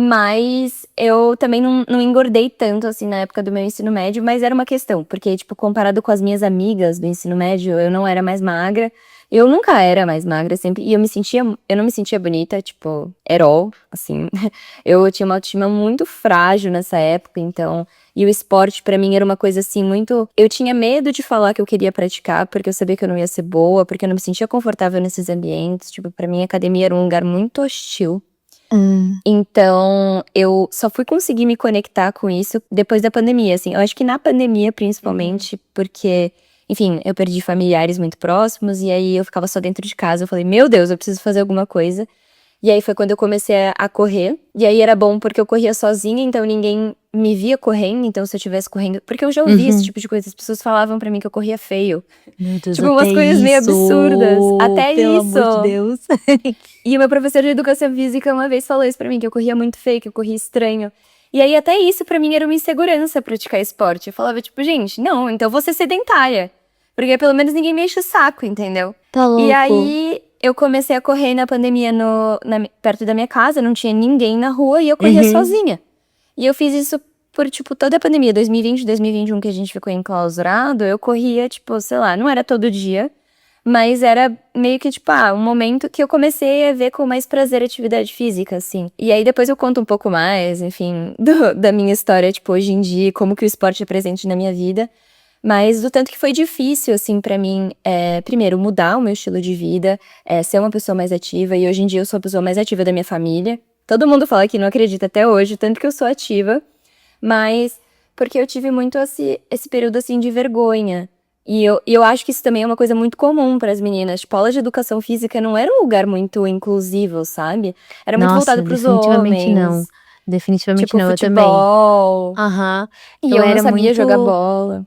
Mas eu também não engordei tanto, assim, na época do meu ensino médio, mas era uma questão, porque, tipo, comparado com as minhas amigas do ensino médio, eu não era mais magra. Eu nunca era mais magra, sempre, e eu não me sentia bonita, tipo, at all, assim. Eu tinha uma autoestima muito frágil nessa época, então, e o esporte pra mim era uma coisa assim muito, eu tinha medo de falar que eu queria praticar, porque eu sabia que eu não ia ser boa, porque eu não me sentia confortável nesses ambientes, tipo, pra mim a academia era um lugar muito hostil. Hum. Então, eu só fui conseguir me conectar com isso depois da pandemia, assim. Eu acho que na pandemia, principalmente, porque, enfim, eu perdi familiares muito próximos, e aí eu ficava só dentro de casa. Eu falei, meu Deus, eu preciso fazer alguma coisa. E aí foi quando eu comecei a correr. E aí era bom porque eu corria sozinha, então ninguém me via correndo. Então, se eu estivesse correndo. Porque eu já ouvi esse Uhum. tipo de coisa. As pessoas falavam pra mim que eu corria feio. Meu Deus, Tipo, umas até coisas meio absurdas. isso! Até Pelo isso! amor de Deus. E o meu professor de educação física uma vez falou isso pra mim, que eu corria muito feio, que eu corria estranho. E aí até isso pra mim era uma insegurança praticar esporte. Eu falava tipo, gente, não, então eu vou ser sedentária. Porque pelo menos ninguém me enche o saco, entendeu? Tá E louco. aí eu comecei a correr na pandemia perto da minha casa, não tinha ninguém na rua e eu corria Uhum. sozinha. E eu fiz isso por, tipo, toda a pandemia, 2020, 2021, que a gente ficou enclausurado, eu corria, tipo, sei lá, não era todo dia, Mas era meio que, tipo, um momento que eu comecei a ver com mais prazer a atividade física, assim. E aí depois eu conto um pouco mais, enfim, da minha história, tipo, hoje em dia, como que o esporte é presente na minha vida. Mas do tanto que foi difícil, assim, pra mim, primeiro, mudar o meu estilo de vida, ser uma pessoa mais ativa. E hoje em dia eu sou a pessoa mais ativa da minha família. Todo mundo fala que não acredita até hoje, tanto que eu sou ativa. Mas porque eu tive muito esse período, assim, de vergonha. E eu acho que isso também é uma coisa muito comum para as meninas. Tipo, aula de educação física não era um lugar muito inclusivo, sabe? Era muito voltado Nossa, pros definitivamente não. homens. Definitivamente Tipo, não, eu também. futebol. Aham. E Eu eu não era sabia jogar muito. bola.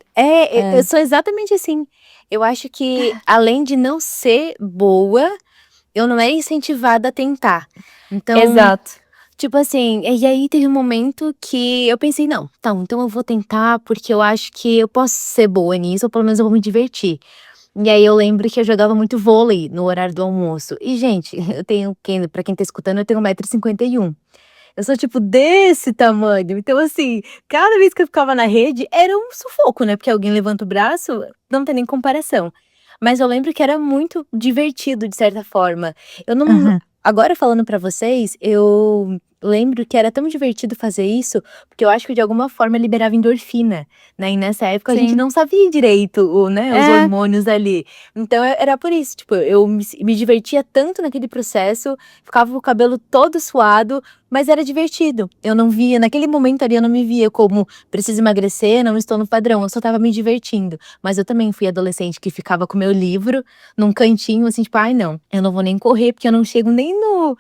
Eu sou exatamente assim. Eu acho que, além de não ser boa, eu não era incentivada a tentar. Então, Exato. tipo assim, e aí teve um momento que eu pensei, não, tá, então eu vou tentar porque eu acho que eu posso ser boa nisso, ou pelo menos eu vou me divertir. E aí eu lembro que eu jogava muito vôlei no horário do almoço. E, gente, pra quem tá escutando, eu tenho 1,51 m. Eu sou, tipo, desse tamanho. Então, assim, cada vez que eu ficava na rede, era um sufoco, né? Porque alguém levanta o braço, não tem nem comparação. Mas eu lembro que era muito divertido, de certa forma. Eu não. Aham. Agora, falando pra vocês, eu lembro que era tão divertido fazer isso, porque eu acho que de alguma forma liberava endorfina, né? E nessa época a gente Sim. não sabia direito, né, os É. hormônios ali. Então era por isso, tipo, eu me divertia tanto naquele processo, ficava com o cabelo todo suado, mas era divertido. Eu não via, naquele momento ali, eu não me via como preciso emagrecer, não estou no padrão, eu só tava me divertindo. Mas eu também fui adolescente que ficava com meu livro num cantinho, assim, tipo, ai não, eu não vou nem correr, porque eu não chego nem no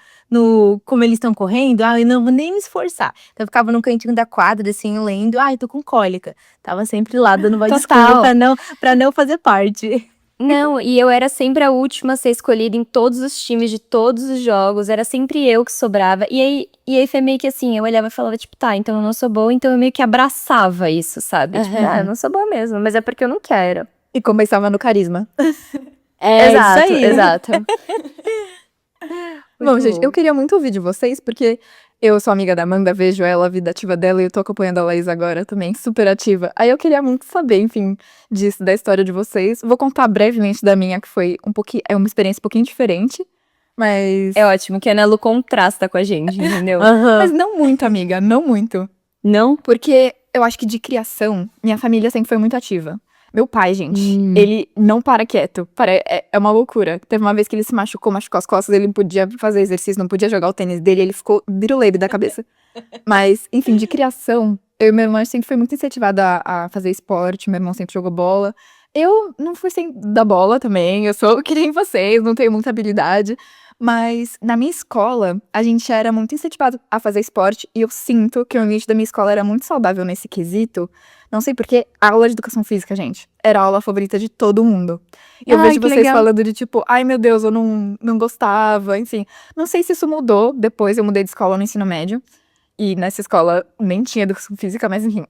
como eles estão correndo, eu não vou nem me esforçar. Então eu ficava num cantinho da quadra, assim, lendo, ai, tô com cólica. Tava sempre lá dando uma desculpa Total. pra não fazer parte. Não, e eu era sempre a última a ser escolhida em todos os times de todos os jogos. Era sempre eu que sobrava. E aí foi meio que assim, eu olhava e falava, tipo, tá, então eu não sou boa, então eu meio que abraçava isso, sabe? Tipo, eu não sou boa mesmo, mas é porque eu não quero. E compensava no carisma. É isso Exato, aí. exato. Bom, Muito gente, eu bom. queria muito ouvir de vocês, porque eu sou amiga da Amanda, vejo ela, a vida ativa dela, e eu tô acompanhando a Laís agora também, super ativa. Aí eu queria muito saber, enfim, disso, da história de vocês. Vou contar brevemente da minha, que foi é uma experiência um pouquinho diferente, mas. É ótimo que a Nelo contrasta com a gente, entendeu? Mas Aham. não muito, amiga, não muito. Não? Porque eu acho que de criação, minha família sempre foi muito ativa. Meu pai, gente, Hum. ele não para quieto. É uma loucura. Teve uma vez que ele se machucou as costas, ele não podia fazer exercício, não podia jogar o tênis dele, ele ficou biruleibe da cabeça. Mas, enfim, de criação, eu e meu irmão sempre foi muito incentivada a fazer esporte, meu irmão sempre jogou bola. Eu não fui sem da bola também, eu sou que nem vocês, não tenho muita habilidade. Mas na minha escola, a gente era muito incentivado a fazer esporte e eu sinto que o ambiente da minha escola era muito saudável nesse quesito. Não sei porque a aula de educação física, gente, era a aula favorita de todo mundo. E eu Ai, vejo que vocês legal. falando de tipo, ai meu Deus, eu não gostava, enfim. Não sei se isso mudou depois, eu mudei de escola no ensino médio. E nessa escola nem tinha educação física, mas enfim.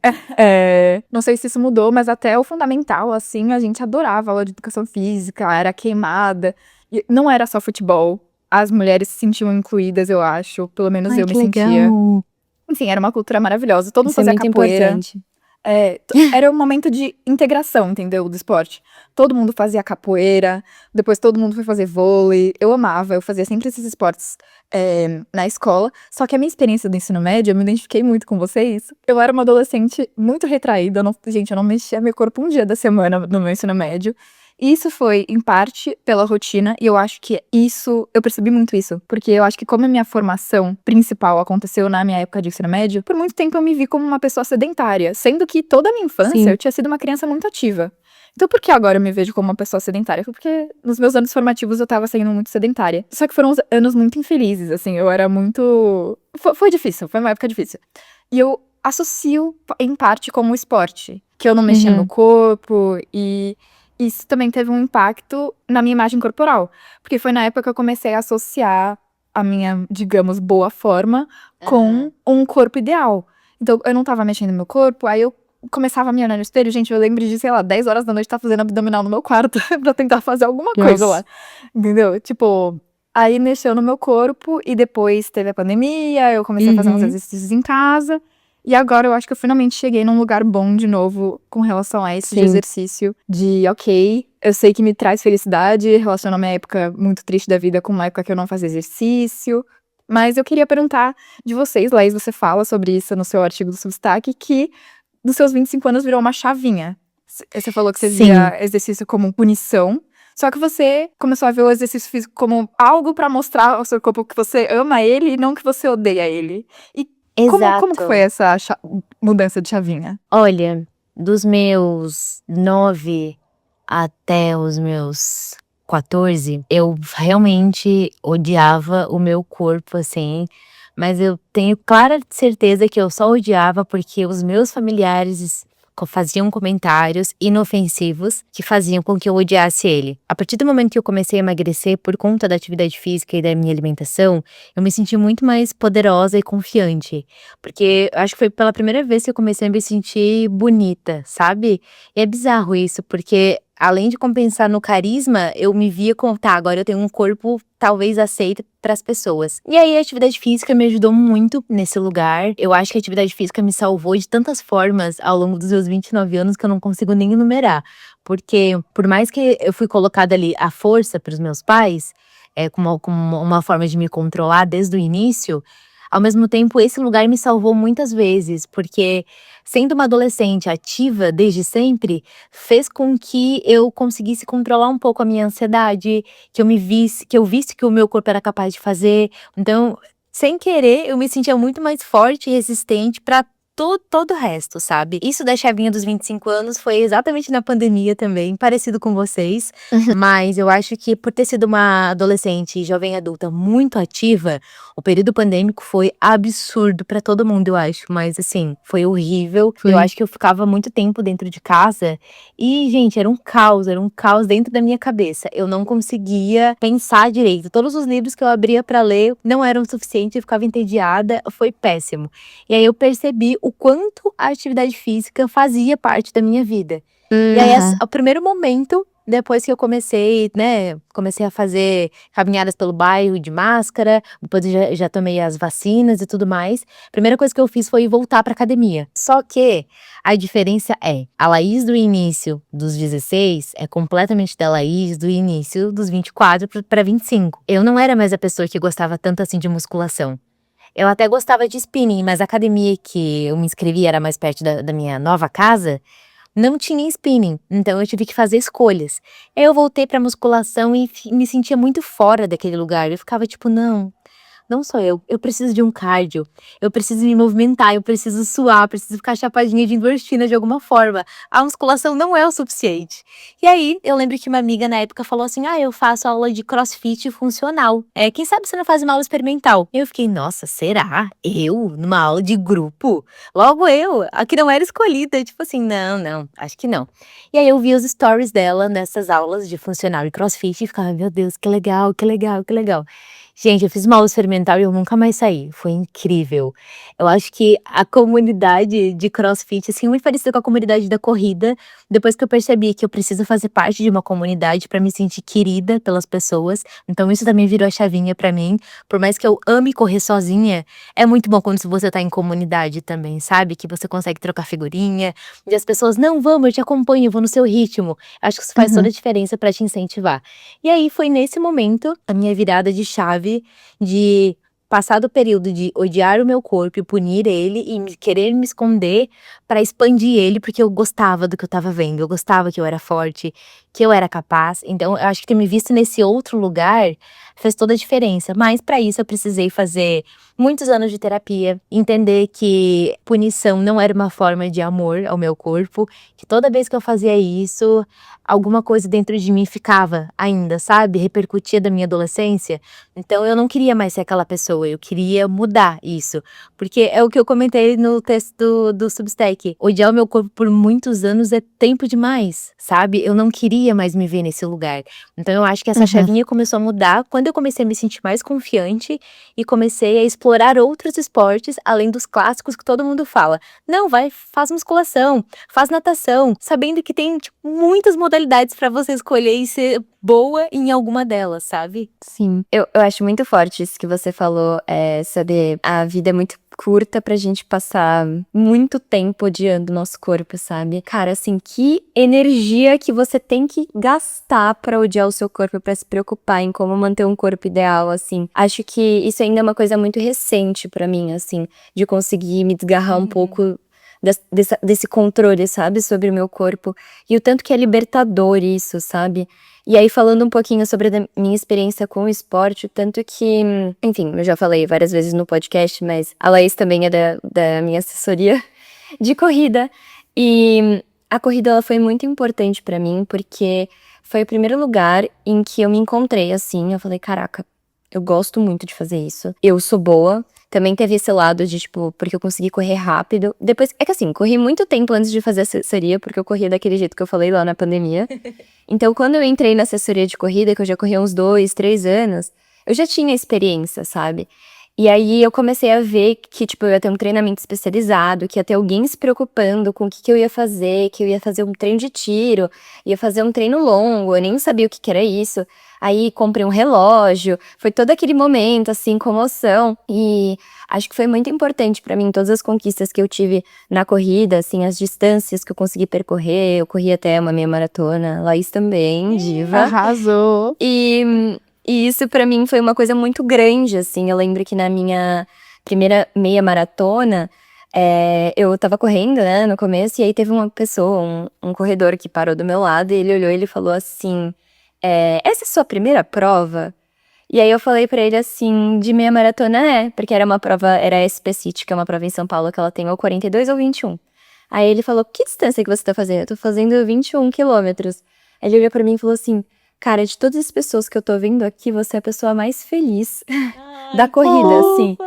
Não sei se isso mudou, mas até o fundamental, assim, a gente adorava aula de educação física, era queimada. E não era só futebol. As mulheres se sentiam incluídas, eu acho. Pelo menos Ai, eu me que sentia. legal. Enfim, era uma cultura maravilhosa. Todo mundo Isso é fazia muito capoeira. importante. Era um momento de integração, entendeu? Do esporte. Todo mundo fazia capoeira, depois todo mundo foi fazer vôlei. Eu amava, eu fazia sempre esses esportes na escola. Só que a minha experiência do ensino médio, eu me identifiquei muito com vocês. Eu era uma adolescente muito retraída. Gente, eu não mexia meu corpo um dia da semana no meu ensino médio. Isso foi, em parte, pela rotina, e eu acho que eu percebi muito isso, porque eu acho que como a minha formação principal aconteceu na minha época de ensino médio, por muito tempo eu me vi como uma pessoa sedentária, sendo que toda a minha infância Sim. eu tinha sido uma criança muito ativa. Então por que agora eu me vejo como uma pessoa sedentária? Foi porque nos meus anos formativos eu tava sendo muito sedentária. Só que foram anos muito infelizes, assim, eu era muito... Foi difícil, foi uma época difícil. E eu associo, em parte, como esporte, que eu não mexia no meu corpo e... Isso também teve um impacto na minha imagem corporal. Porque foi na época que eu comecei a associar a minha, digamos, boa forma com um corpo ideal. Então, eu não tava mexendo no meu corpo, aí eu começava a me olhar no espelho. Gente, eu lembro de, sei lá, 10 horas da noite estar fazendo abdominal no meu quarto pra tentar fazer alguma coisa lá. Entendeu? Tipo, aí mexeu no meu corpo e depois teve a pandemia, eu comecei a fazer uns exercícios em casa. E agora eu acho que eu finalmente cheguei num lugar bom de novo com relação a esse de Sim. exercício. De, ok, eu sei que me traz felicidade, relaciona a minha época muito triste da vida com uma época que eu não fazia exercício. Mas eu queria perguntar de vocês, Laís, você fala sobre isso no seu artigo do Substack, que dos seus 25 anos virou uma chavinha. Você falou que você Sim. via exercício como punição, só que você começou a ver o exercício físico como algo pra mostrar ao seu corpo que você ama ele e não que você odeia ele. E como que foi essa mudança de chavinha? Olha, dos meus 9 até os meus 14, eu realmente odiava o meu corpo, assim, mas eu tenho clara certeza que eu só odiava porque os meus familiares faziam comentários inofensivos que faziam com que eu odiasse ele. A partir do momento que eu comecei a emagrecer por conta da atividade física e da minha alimentação, eu me senti muito mais poderosa e confiante, porque eu acho que foi pela primeira vez que eu comecei a me sentir bonita, sabe? E é bizarro isso, porque além de compensar no carisma, eu me via como, tá, agora eu tenho um corpo talvez aceito para as pessoas. E aí a atividade física me ajudou muito nesse lugar. Eu acho que a atividade física me salvou de tantas formas ao longo dos meus 29 anos que eu não consigo nem enumerar. Porque por mais que eu fui colocada ali à força pelos meus pais, como uma forma de me controlar desde o início, ao mesmo tempo, esse lugar me salvou muitas vezes, porque sendo uma adolescente ativa desde sempre, fez com que eu conseguisse controlar um pouco a minha ansiedade, que eu visse que o meu corpo era capaz de fazer. Então, sem querer, eu me sentia muito mais forte e resistente para todo o resto, sabe? Isso da chavinha dos 25 anos foi exatamente na pandemia também, parecido com vocês. Mas eu acho que por ter sido uma adolescente e jovem adulta muito ativa, o período pandêmico foi absurdo pra todo mundo, eu acho. Mas assim, foi horrível. Foi. Eu acho que eu ficava muito tempo dentro de casa e, gente, era um caos dentro da minha cabeça. Eu não conseguia pensar direito. Todos os livros que eu abria pra ler não eram suficientes, eu ficava entediada, foi péssimo. E aí eu percebi o quanto a atividade física fazia parte da minha vida. E aí, o primeiro momento, depois que eu comecei, né, comecei a fazer caminhadas pelo bairro de máscara, depois eu já tomei as vacinas e tudo mais, a primeira coisa que eu fiz foi voltar pra academia. Só que a diferença a Laís do início dos 16 é completamente da Laís do início dos 24 pra 25. Eu não era mais a pessoa que gostava tanto assim de musculação. Eu até gostava de spinning, mas a academia que eu me inscrevi era mais perto da minha nova casa, não tinha spinning, então eu tive que fazer escolhas. Aí eu voltei pra musculação e me sentia muito fora daquele lugar. Eu ficava tipo, não sou eu preciso de um cardio, eu preciso me movimentar, eu preciso suar, eu preciso ficar chapadinha de endorfina de alguma forma. A musculação não é o suficiente. E aí, eu lembro que uma amiga na época falou assim, eu faço aula de crossfit funcional. Quem sabe você não faz uma aula experimental? Eu fiquei, nossa, será? Eu? Numa aula de grupo? Logo eu? A que não era escolhida. Tipo assim, não, acho que não. E aí eu vi os stories dela nessas aulas de funcional e crossfit e ficava, meu Deus, que legal, que legal, que legal. Gente, eu fiz uma aula experimental e eu nunca mais saí. Foi incrível. Eu acho que a comunidade de CrossFit, assim, muito parecida com a comunidade da corrida, depois que eu percebi que eu preciso fazer parte de uma comunidade pra me sentir querida pelas pessoas. Então isso também virou a chavinha pra mim. Por mais que eu ame correr sozinha, é muito bom quando você tá em comunidade também, sabe? Que você consegue trocar figurinha. E as pessoas, não, vamos, eu te acompanho, eu vou no seu ritmo. Acho que isso faz toda a diferença pra te incentivar. E aí foi nesse momento a minha virada de chave de passar do período de odiar o meu corpo e punir ele e querer me esconder pra expandir ele, porque eu gostava do que eu tava vendo, eu gostava que eu era forte, que eu era capaz. Então eu acho que ter me visto nesse outro lugar fez toda a diferença. Mas pra isso eu precisei fazer muitos anos de terapia, entender que punição não era uma forma de amor ao meu corpo, que toda vez que eu fazia isso, alguma coisa dentro de mim ficava ainda, sabe? Repercutia da minha adolescência. Então eu não queria mais ser aquela pessoa, eu queria mudar isso. Porque é o que eu comentei no texto do Substack. Odiar o meu corpo por muitos anos é tempo demais, sabe? Eu não queria mais me ver nesse lugar. Então eu acho que essa chavinha começou a mudar quando eu comecei a me sentir mais confiante e comecei a explorar outros esportes, além dos clássicos que todo mundo fala. Não, faz musculação, faz natação, sabendo que tem tipo, muitas modalidades pra você escolher e ser boa em alguma delas, sabe? Sim, eu acho muito forte isso que você falou, sobre a vida é muito curta pra gente passar muito tempo odiando o nosso corpo, sabe? Cara, assim, que energia que você tem que gastar pra odiar o seu corpo, pra se preocupar em como manter um corpo ideal, assim. Acho que isso ainda é uma coisa muito recente pra mim, assim, de conseguir me desgarrar um pouco desse controle, sabe, sobre o meu corpo. E o tanto que é libertador isso, sabe? E aí, falando um pouquinho sobre a minha experiência com o esporte, o tanto que, enfim, eu já falei várias vezes no podcast, mas a Laís também é da minha assessoria de corrida. E a corrida, ela foi muito importante pra mim, porque foi o primeiro lugar em que eu me encontrei, assim. Eu falei, caraca, eu gosto muito de fazer isso. Eu sou boa. Também teve esse lado de, tipo, porque eu consegui correr rápido. Depois, é que assim, corri muito tempo antes de fazer assessoria, porque eu corria daquele jeito que eu falei lá na pandemia. Então, quando eu entrei na assessoria de corrida, que eu já corri há uns 2, 3 anos, eu já tinha experiência, sabe? E aí eu comecei a ver que, tipo, eu ia ter um treinamento especializado, que ia ter alguém se preocupando com o que eu ia fazer, que eu ia fazer um treino de tiro, ia fazer um treino longo, eu nem sabia o que era isso. Aí comprei um relógio, foi todo aquele momento, assim, comoção. E acho que foi muito importante pra mim, todas as conquistas que eu tive na corrida, assim, as distâncias que eu consegui percorrer. Eu corri até uma meia maratona, Laís também, diva. Arrasou. E isso pra mim foi uma coisa muito grande, assim. Eu lembro que na minha primeira meia maratona, eu tava correndo, né, no começo, e aí teve uma pessoa, um corredor que parou do meu lado, e ele olhou e ele falou assim, essa é a sua primeira prova? E aí eu falei pra ele assim, de meia maratona porque era uma prova, era a SP City, que é uma prova em São Paulo que ela tem ou 42 ou 21. Aí ele falou, que distância que você tá fazendo? Eu tô fazendo 21 quilômetros. Aí ele olhou pra mim e falou assim, cara, de todas as pessoas que eu tô vendo aqui, você é a pessoa mais feliz da corrida, assim.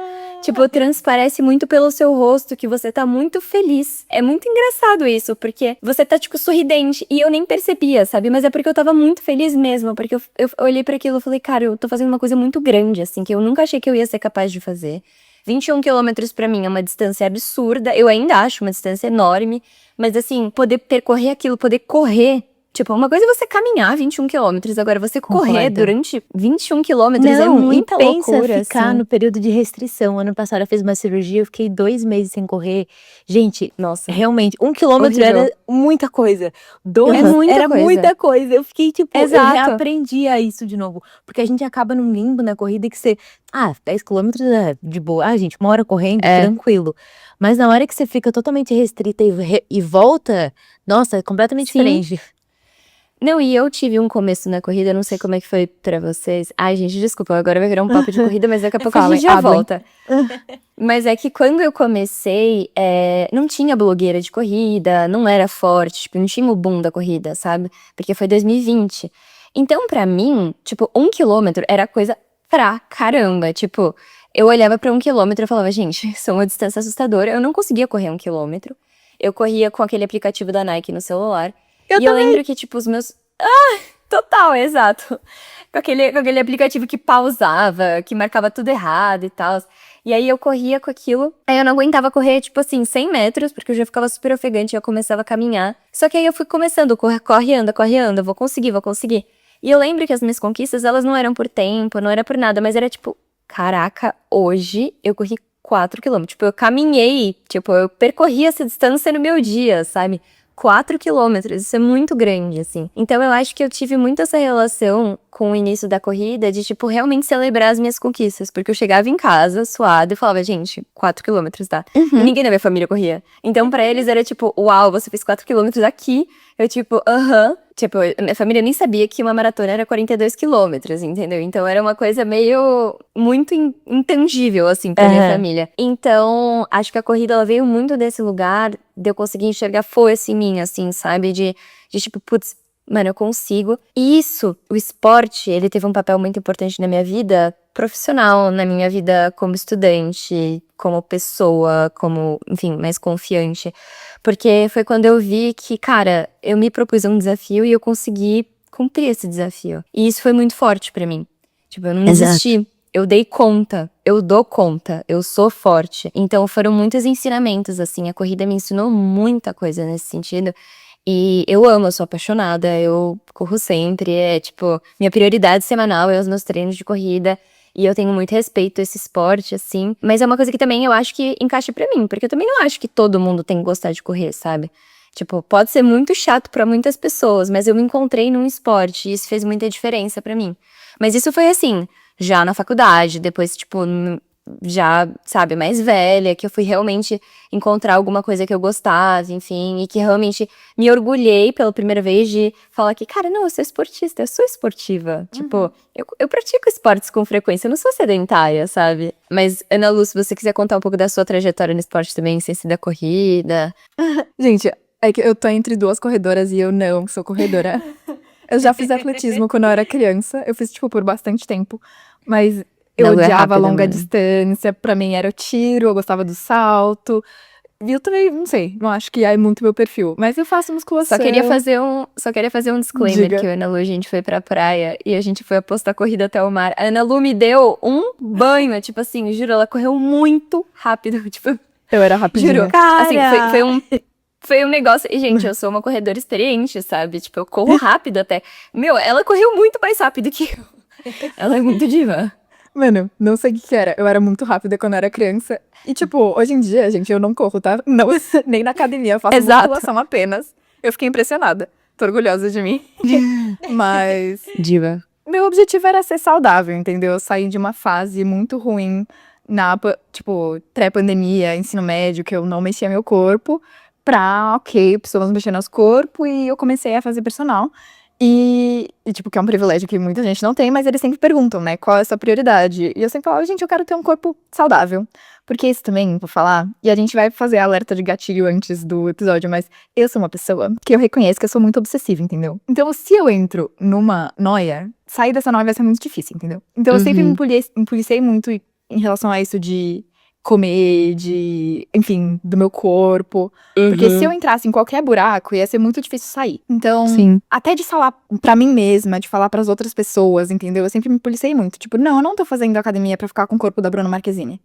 Tipo, transparece muito pelo seu rosto que você tá muito feliz. É muito engraçado isso, porque você tá, tipo, sorridente. E eu nem percebia, sabe? Mas é porque eu tava muito feliz mesmo. Porque eu olhei pra aquilo e falei, cara, eu tô fazendo uma coisa muito grande, assim, que eu nunca achei que eu ia ser capaz de fazer. 21 quilômetros pra mim é uma distância absurda. Eu ainda acho uma distância enorme. Mas, assim, poder percorrer aquilo, poder correr. Tipo, uma coisa é você caminhar 21 quilômetros, agora você correr Concordo. durante 21 quilômetros é Não, muita e pensa loucura, ficar assim. no período de restrição. Ano passado eu fiz uma cirurgia, eu fiquei 2 meses sem correr. Gente, Nossa, realmente, 1 quilômetro horrível. era muita coisa. 2 É muita era coisa. muita coisa. Eu fiquei, tipo, eu Exato. reaprendi a isso de novo. Porque a gente acaba num limbo na corrida que você, 10 quilômetros é de boa. Gente, 1 hora correndo, tranquilo. Mas na hora que você fica totalmente restrita e volta, nossa, é completamente Sim. diferente. Não, e eu tive um começo na corrida, não sei como é que foi pra vocês. Ai, gente, desculpa, agora vai virar um papo de corrida, mas daqui a pouco a Falem, gente já hablem. volta. Mas é que quando eu comecei, não tinha blogueira de corrida, não era forte, tipo, não tinha o boom da corrida, sabe? Porque foi 2020. Então, pra mim, tipo, 1 quilômetro era coisa pra caramba. Tipo, eu olhava pra 1 quilômetro e falava, gente, isso é uma distância assustadora. Eu não conseguia correr 1 quilômetro. Eu corria com aquele aplicativo da Nike no celular. Eu Eu lembro que, tipo, os meus... Total, exato. Com aquele aplicativo que pausava, que marcava tudo errado e tal. E aí eu corria com aquilo. Aí eu não aguentava correr, tipo assim, 100 metros, porque eu já ficava super ofegante e eu começava a caminhar. Só que aí eu fui começando, corre, anda, vou conseguir. E eu lembro que as minhas conquistas, elas não eram por tempo, não era por nada, mas era tipo, caraca, hoje eu corri 4 quilômetros. Tipo, eu caminhei, tipo, eu percorri essa distância no meu dia, sabe? 4 quilômetros, isso é muito grande, assim. Então eu acho que eu tive muito essa relação com o início da corrida, de, tipo, realmente celebrar as minhas conquistas. Porque eu chegava em casa, suada, e falava, gente, 4 quilômetros, tá? E ninguém da minha família corria. Então pra eles era tipo, uau, você fez 4 quilômetros aqui. Eu tipo, aham. Tipo, minha família nem sabia que uma maratona era 42 quilômetros, entendeu? Então era uma coisa meio, muito intangível, assim, pra minha família. Então, acho que a corrida, ela veio muito desse lugar, de eu conseguir enxergar força em mim, assim, sabe? De tipo, putz, mano, eu consigo. E isso, o esporte, ele teve um papel muito importante na minha vida profissional, na minha vida como estudante, como pessoa, como, enfim, mais confiante. Porque foi quando eu vi que, cara, eu me propus um desafio e eu consegui cumprir esse desafio. E isso foi muito forte pra mim. Tipo, eu não desisti. Eu dei conta, eu dou conta, eu sou forte. Então foram muitos ensinamentos, assim, a corrida me ensinou muita coisa nesse sentido. E eu amo, eu sou apaixonada, eu corro sempre, tipo, minha prioridade semanal é os meus treinos de corrida. E eu tenho muito respeito a esse esporte, assim. Mas é uma coisa que também eu acho que encaixa pra mim. Porque eu também não acho que todo mundo tem que gostar de correr, sabe? Tipo, pode ser muito chato pra muitas pessoas, mas eu me encontrei num esporte e isso fez muita diferença pra mim. Mas isso foi assim, já na faculdade, depois, tipo, já, sabe, mais velha, que eu fui realmente encontrar alguma coisa que eu gostava, enfim, e que realmente me orgulhei pela primeira vez de falar que, cara, não, eu sou esportista, eu sou esportiva. Tipo, eu pratico esportes com frequência, eu não sou sedentária, sabe? Mas, Ana Lu, se você quiser contar um pouco da sua trajetória no esporte também, sem ser da corrida. Gente, é que eu tô entre duas corredoras e eu não sou corredora. Eu já fiz atletismo quando eu era criança. Eu fiz, tipo, por bastante tempo. Mas eu Não, é odiava rápida, longa mano. distância. Pra mim era o tiro, eu gostava do salto. E eu também, não sei, não acho que é muito meu perfil. Mas eu faço musculação. Só queria fazer um disclaimer Diga. que eu e a Ana Lu, a gente foi pra praia e a gente foi apostar corrida até o mar. A Ana Lu me deu um banho, tipo assim, juro, ela correu muito rápido, tipo, Eu era rapidinha. juro. Assim, foi um negócio. E, gente, eu sou uma corredora experiente, sabe? Tipo, eu corro rápido até. Meu, ela correu muito mais rápido que eu. Ela é muito diva. Mano, não sei o que era. Eu era muito rápida quando eu era criança. E, tipo, hoje em dia, gente, eu não corro, tá? Não, nem na academia, eu faço Exato. musculação apenas. Eu fiquei impressionada. Tô orgulhosa de mim. Mas Diva. meu objetivo era ser saudável, entendeu? Eu saí de uma fase muito ruim tipo, pré-pandemia, ensino médio, que eu não mexia meu corpo, pra, ok, pessoas mexendo nosso corpo, e eu comecei a fazer personal. Tipo, que é um privilégio que muita gente não tem, mas eles sempre perguntam, né, qual é a sua prioridade? E eu sempre falo, gente, eu quero ter um corpo saudável. Porque isso também, vou falar, e a gente vai fazer alerta de gatilho antes do episódio, mas eu sou uma pessoa que eu reconheço que eu sou muito obsessiva, entendeu? Então, se eu entro numa noia, sair dessa noia vai ser muito difícil, entendeu? Então, eu sempre me policiei muito em relação a isso de comer, enfim, do meu corpo. Porque se eu entrasse em qualquer buraco, ia ser muito difícil sair. Então, Sim. até de falar pra mim mesma, de falar pras outras pessoas, entendeu? Eu sempre me policiei muito. Tipo, não, eu não tô fazendo academia pra ficar com o corpo da Bruna Marquezine.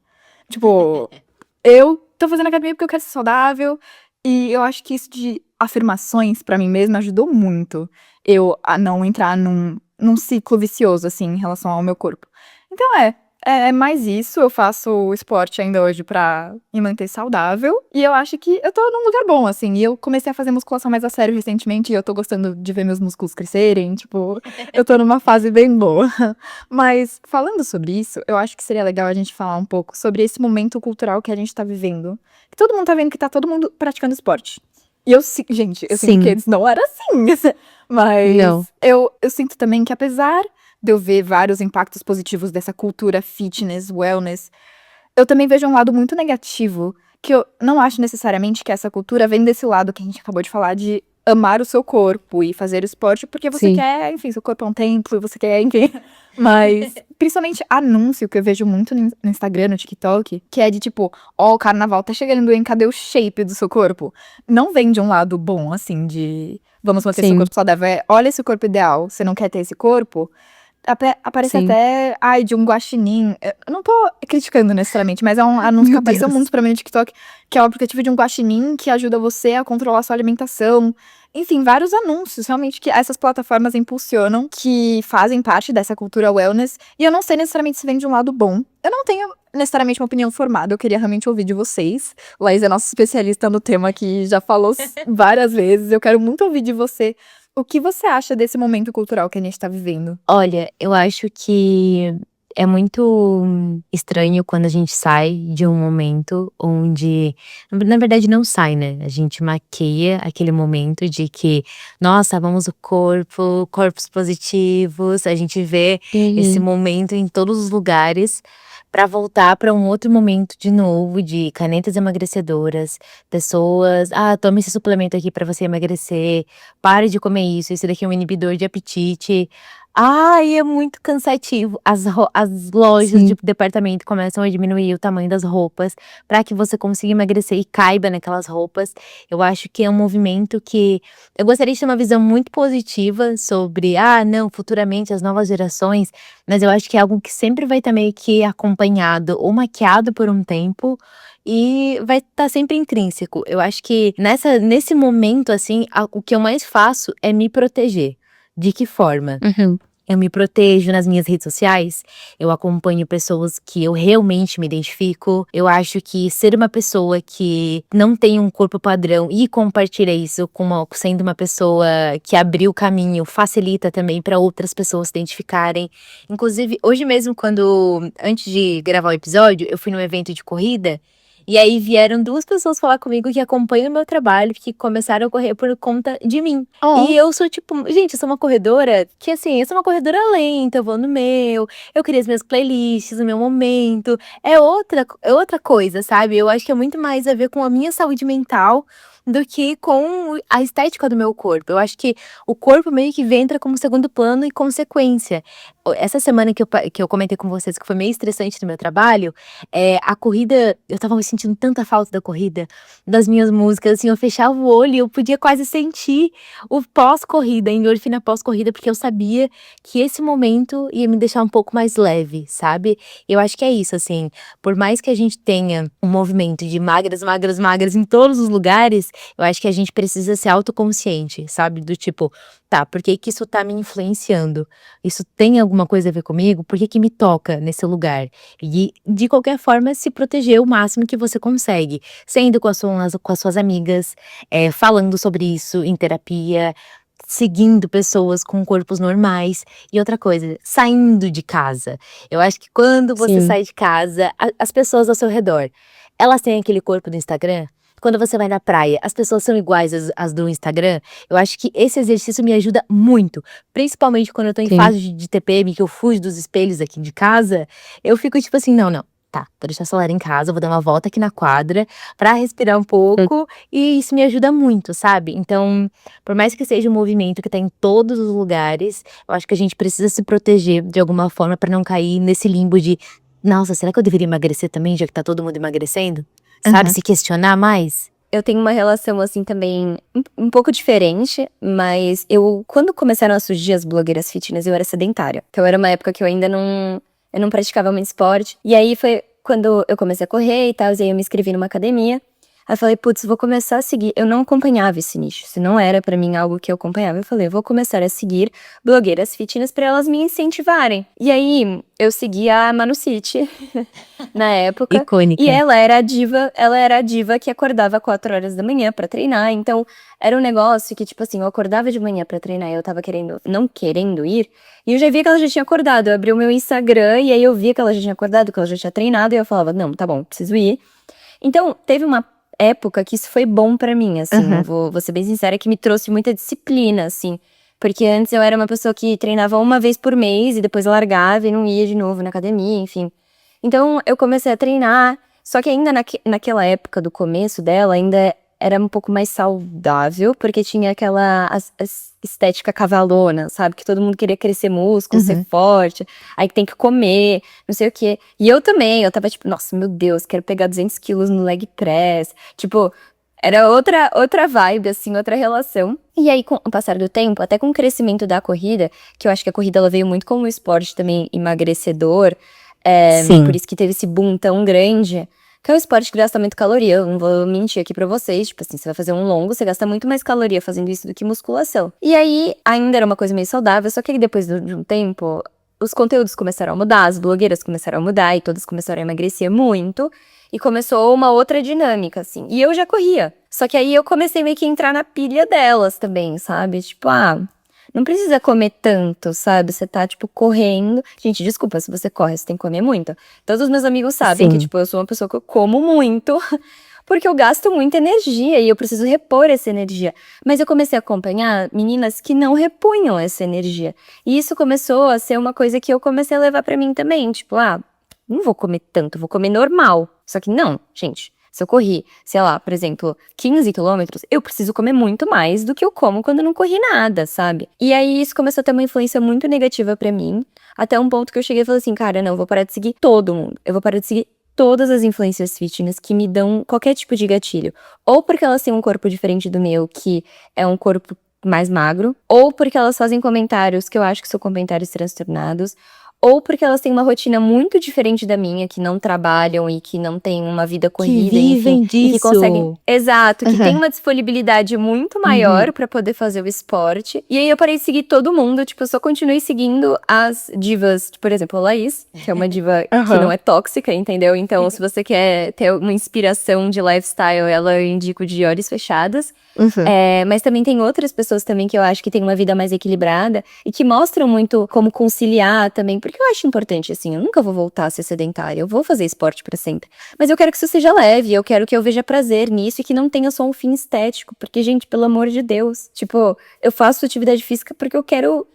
Tipo, eu tô fazendo academia porque eu quero ser saudável. E eu acho que isso de afirmações pra mim mesma ajudou muito eu a não entrar num ciclo vicioso, assim, em relação ao meu corpo. Então é mais isso. Eu faço esporte ainda hoje pra me manter saudável. E eu acho que eu tô num lugar bom, assim. E eu comecei a fazer musculação mais a sério recentemente. E eu tô gostando de ver meus músculos crescerem. Tipo, eu tô numa fase bem boa. Mas, falando sobre isso, eu acho que seria legal a gente falar um pouco sobre esse momento cultural que a gente tá vivendo. Que todo mundo tá vendo que tá todo mundo praticando esporte. E gente, eu sinto Sim. que eles não era assim. Mas Não. eu sinto também que apesar de eu ver vários impactos positivos dessa cultura fitness, wellness, eu também vejo um lado muito negativo, que eu não acho necessariamente que essa cultura vem desse lado que a gente acabou de falar, de amar o seu corpo e fazer esporte porque você Sim. quer, enfim, seu corpo é um templo e você quer, enfim. Mas, principalmente anúncio que eu vejo muito no Instagram, no TikTok, que é de tipo, ó, o carnaval tá chegando, hein? Cadê o shape do seu corpo? Não vem de um lado bom, assim, de vamos manter seu Sim. corpo saudável. É, olha esse corpo ideal, você não quer ter esse corpo? Aparece Sim. até, de um guaxinim. Eu não tô criticando necessariamente, mas é um anúncio que Meu apareceu Deus. muito pra mim no TikTok, que é o aplicativo de um guaxinim que ajuda você a controlar a sua alimentação. Enfim, vários anúncios, realmente, que essas plataformas impulsionam, que fazem parte dessa cultura wellness. E eu não sei necessariamente se vem de um lado bom. Eu não tenho necessariamente uma opinião formada, eu queria realmente ouvir de vocês. Laís é nossa especialista no tema, que já falou várias vezes. Eu quero muito ouvir de você. O que você acha desse momento cultural que a gente tá vivendo? Olha, eu acho que é muito estranho quando a gente sai de um momento onde, na verdade, não sai, né? A gente maqueia aquele momento de que, nossa, amamos o corpo, corpos positivos, a gente vê esse momento em todos os lugares, pra voltar pra um outro momento de novo, de canetas emagrecedoras, pessoas, tome esse suplemento aqui pra você emagrecer, pare de comer isso, esse daqui é um inibidor de apetite. Ai, é muito cansativo. As lojas Sim. de departamento começam a diminuir o tamanho das roupas pra que você consiga emagrecer e caiba naquelas roupas. Eu acho que é um movimento que eu gostaria de ter uma visão muito positiva sobre, não, futuramente as novas gerações, mas eu acho que é algo que sempre vai estar meio que acompanhado ou maquiado por um tempo e vai estar sempre intrínseco. Eu acho que nesse momento, assim, o que eu mais faço é me proteger. De que forma? Uhum. eu me protejo nas minhas redes sociais, eu acompanho pessoas que eu realmente me identifico. Eu acho que ser uma pessoa que não tem um corpo padrão e compartilha isso sendo uma pessoa que abriu o caminho, facilita também para outras pessoas se identificarem. Inclusive, hoje mesmo, antes de gravar o episódio, eu fui num evento de corrida. E aí vieram 2 pessoas falar comigo que acompanham o meu trabalho, que começaram a correr por conta de mim. E eu sou tipo, gente, eu sou uma corredora que assim, eu sou uma corredora lenta, eu vou no meu, eu crio as minhas playlists no meu momento. É outra coisa, sabe? Eu acho que é muito mais a ver com a minha saúde mental do que com a estética do meu corpo. Eu acho que o corpo meio que entra como segundo plano e consequência. Essa semana que eu comentei com vocês que foi meio estressante no meu trabalho, a corrida, eu tava me sentindo tanta falta da corrida, das minhas músicas, assim, eu fechava o olho e eu podia quase sentir o pós-corrida, a endorfina pós-corrida, porque eu sabia que esse momento ia me deixar um pouco mais leve, sabe? Eu acho que é isso, assim, por mais que a gente tenha um movimento de magras, magras, magras em todos os lugares, eu acho que a gente precisa ser autoconsciente, sabe? Do tipo, tá, por que que isso tá me influenciando? Isso tem alguma coisa a ver comigo? Por que que me toca nesse lugar? E, de qualquer forma, se proteger o máximo que você consegue. Saindo com as suas amigas, falando sobre isso em terapia, seguindo pessoas com corpos normais. E outra coisa, saindo de casa. Eu acho que quando você Sim. sai de casa, as pessoas ao seu redor, elas têm aquele corpo do Instagram? Quando você vai na praia, as pessoas são iguais às do Instagram? Eu acho que esse exercício me ajuda muito. Principalmente quando eu tô em Sim. fase de TPM, que eu fujo dos espelhos aqui de casa. Eu fico tipo assim, não, tá, vou deixar o celular em casa, vou dar uma volta aqui na quadra pra respirar um pouco. E isso me ajuda muito, sabe? Então, por mais que seja um movimento que tá em todos os lugares, eu acho que a gente precisa se proteger de alguma forma pra não cair nesse limbo de, nossa, será que eu deveria emagrecer também, já que tá todo mundo emagrecendo? Sabe, se questionar mais? Eu tenho uma relação, assim, também um pouco diferente, mas quando começaram a surgir as blogueiras fitness, eu era sedentária. Então era uma época que eu ainda não praticava muito esporte. E aí foi quando eu comecei a correr e tal, e aí eu me inscrevi numa academia. Aí eu falei, putz, vou começar a seguir. Eu não acompanhava esse nicho, isso não era pra mim algo que eu acompanhava. Eu falei, eu vou começar a seguir blogueiras fitness pra elas me incentivarem. E aí eu segui a Manu City na época. Icônica. E ela era a diva que acordava 4 horas da manhã pra treinar. Então, era um negócio que, tipo assim, eu acordava de manhã pra treinar e eu tava não querendo ir. E eu já via que ela já tinha acordado. Eu abri o meu Instagram e aí eu via que ela já tinha acordado, que ela já tinha treinado. E eu falava, não, tá bom, preciso ir. Então, teve uma época que isso foi bom pra mim, assim. Eu vou ser bem sincera, que me trouxe muita disciplina, assim. Porque antes eu era uma pessoa que treinava uma vez por mês e depois largava e não ia de novo na academia, enfim. Então, eu comecei a treinar, só que ainda naquela época do começo dela, ainda era um pouco mais saudável, porque tinha aquela estética cavalona, sabe? Que todo mundo queria crescer músculo, ser forte, aí que tem que comer, não sei o quê. E eu também, eu tava tipo, nossa, meu Deus, quero pegar 200 quilos no leg press. Tipo, era outra vibe, assim, outra relação. E aí, com o passar do tempo, até com o crescimento da corrida, que eu acho que a corrida ela veio muito como um esporte também emagrecedor, Sim. por isso que teve esse boom tão grande, que é um esporte que gasta muito caloria, eu não vou mentir aqui pra vocês, tipo assim, você vai fazer um longo, você gasta muito mais caloria fazendo isso do que musculação. E aí, ainda era uma coisa meio saudável, só que aí depois de um tempo, os conteúdos começaram a mudar, as blogueiras começaram a mudar, e todas começaram a emagrecer muito, e começou uma outra dinâmica, assim. E eu já corria, só que aí eu comecei meio que a entrar na pilha delas também, sabe? Tipo, não precisa comer tanto, sabe? Você tá, tipo, correndo. Gente, desculpa, se você corre, você tem que comer muito. Todos os meus amigos sabem Sim. que, tipo, eu sou uma pessoa que eu como muito, porque eu gasto muita energia e eu preciso repor essa energia. Mas eu comecei a acompanhar meninas que não repunham essa energia. E isso começou a ser uma coisa que eu comecei a levar pra mim também. Tipo, não vou comer tanto, vou comer normal. Só que não, gente. Se eu corri, sei lá, por exemplo, 15 quilômetros, eu preciso comer muito mais do que eu como quando eu não corri nada, sabe? E aí isso começou a ter uma influência muito negativa pra mim, até um ponto que eu cheguei e falei assim, cara, não, eu vou parar de seguir todo mundo. Eu vou parar de seguir todas as influencers fitness que me dão qualquer tipo de gatilho. Ou porque elas têm um corpo diferente do meu, que é um corpo mais magro, ou porque elas fazem comentários que eu acho que são comentários transtornados, ou porque elas têm uma rotina muito diferente da minha, que não trabalham e que não têm uma vida Que corrida, vivem enfim, e que conseguem. disso. Exato, que tem Aham. uma disponibilidade muito Uhum. maior pra poder fazer o esporte. E aí eu parei de seguir todo mundo, tipo, eu só continuei seguindo as divas, por exemplo, a Laís, que é uma diva que Aham. não é tóxica, entendeu? Então, se você quer ter uma inspiração de lifestyle, ela eu indico de Olhos Fechadas. Uhum. Mas também tem outras pessoas também que eu acho que tem uma vida mais equilibrada e que mostram muito como conciliar também, porque eu acho importante, assim, eu nunca vou voltar a ser sedentária, eu vou fazer esporte pra sempre. Mas eu quero que isso seja leve, eu quero que eu veja prazer nisso e que não tenha só um fim estético, porque, gente, pelo amor de Deus, tipo, eu faço atividade física porque eu quero,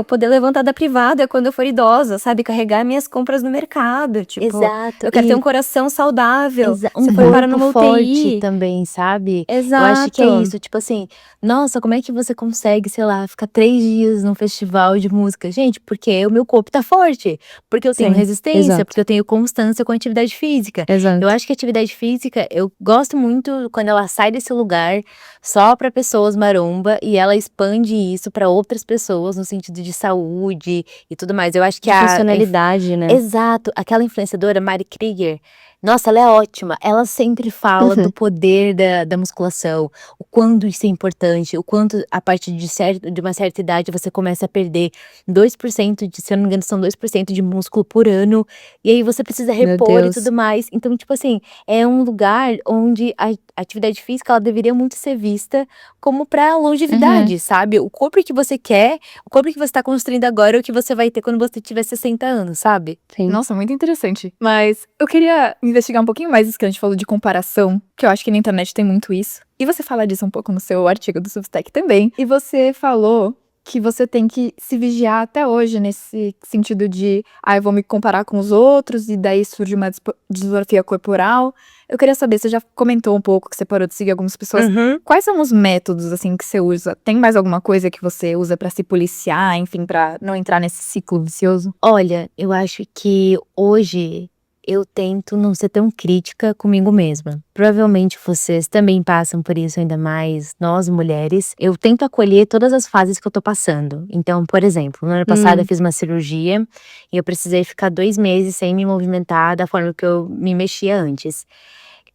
poder levantar da privada quando eu for idosa, sabe? Carregar minhas compras no mercado, tipo, Exato. eu quero ter E um coração saudável. um Se for parar corpo numa forte UTI. também, sabe? Eu acho que é Exato. isso, tipo assim, nossa, como é que você consegue, sei lá, ficar 3 dias num festival de música? Gente, porque o meu corpo tá forte, porque eu tenho Sim, resistência, exato. porque eu tenho constância com a atividade física. Exato. Eu acho que a atividade física, eu gosto muito quando ela sai desse lugar só pra pessoas maromba e ela expande isso pra outras pessoas no sentido de saúde e tudo mais. Eu acho que De funcionalidade, né? Exato, aquela influenciadora Mari Krieger, nossa, ela é ótima. Ela sempre fala Uhum. do poder da musculação, o quanto isso é importante, o quanto a partir de uma certa idade você começa a perder 2% se eu não me engano, são 2% de músculo por ano, e aí você precisa Meu repor e Deus. tudo mais. Então, tipo assim, é um lugar onde a atividade física ela deveria muito ser vista como pra longevidade, sabe? O corpo que você quer, o corpo que você tá construindo agora é o que você vai ter quando você tiver 60 anos, sabe? Sim. Nossa, muito interessante. Mas eu queria investigar um pouquinho mais isso que a gente falou de comparação, que eu acho que na internet tem muito isso. E você fala disso um pouco no seu artigo do Substack também. E você falou que você tem que se vigiar até hoje nesse sentido de, eu vou me comparar com os outros e daí surge uma dismorfia corporal. Eu queria saber, você já comentou um pouco que você parou de seguir algumas pessoas. Quais são os métodos, assim, que você usa? Tem mais alguma coisa que você usa pra se policiar, enfim, pra não entrar nesse ciclo vicioso? Olha, eu acho que hoje eu tento não ser tão crítica comigo mesma. Provavelmente vocês também passam por isso, ainda mais nós mulheres. Eu tento acolher todas as fases que eu tô passando. Então, por exemplo, no ano passado eu fiz uma cirurgia e eu precisei ficar 2 meses sem me movimentar da forma que eu me mexia antes.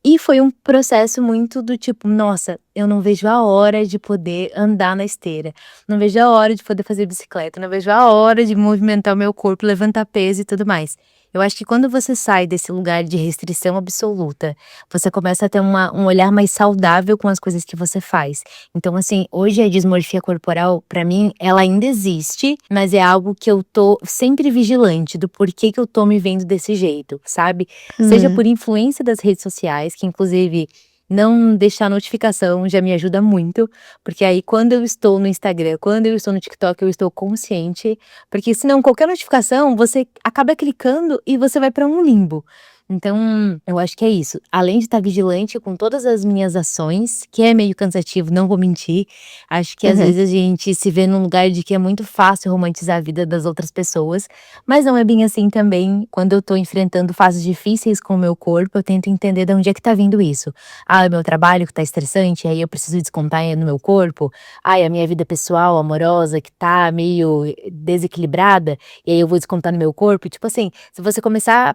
E foi um processo muito do tipo, nossa, eu não vejo a hora de poder andar na esteira, não vejo a hora de poder fazer bicicleta, não vejo a hora de movimentar o meu corpo, levantar peso e tudo mais. Eu acho que quando você sai desse lugar de restrição absoluta, você começa a ter um olhar mais saudável com as coisas que você faz. Então, assim, hoje a dismorfia corporal, pra mim, ela ainda existe, mas é algo que eu tô sempre vigilante do porquê que eu tô me vendo desse jeito, sabe? Seja por influência das redes sociais, que inclusive não deixar notificação já me ajuda muito, porque aí quando eu estou no Instagram, quando eu estou no TikTok, eu estou consciente, porque senão qualquer notificação você acaba clicando e você vai pra um limbo. Então, eu acho que é isso. Além de estar vigilante com todas as minhas ações, que é meio cansativo, não vou mentir. Acho que às vezes a gente se vê num lugar de que é muito fácil romantizar a vida das outras pessoas, mas não é bem assim também. Quando eu tô enfrentando fases difíceis com o meu corpo, eu tento entender de onde é que tá vindo isso. É o meu trabalho que tá estressante, aí eu preciso descontar no meu corpo. É a minha vida pessoal, amorosa, que tá meio desequilibrada, e aí eu vou descontar no meu corpo. Tipo assim, se você começar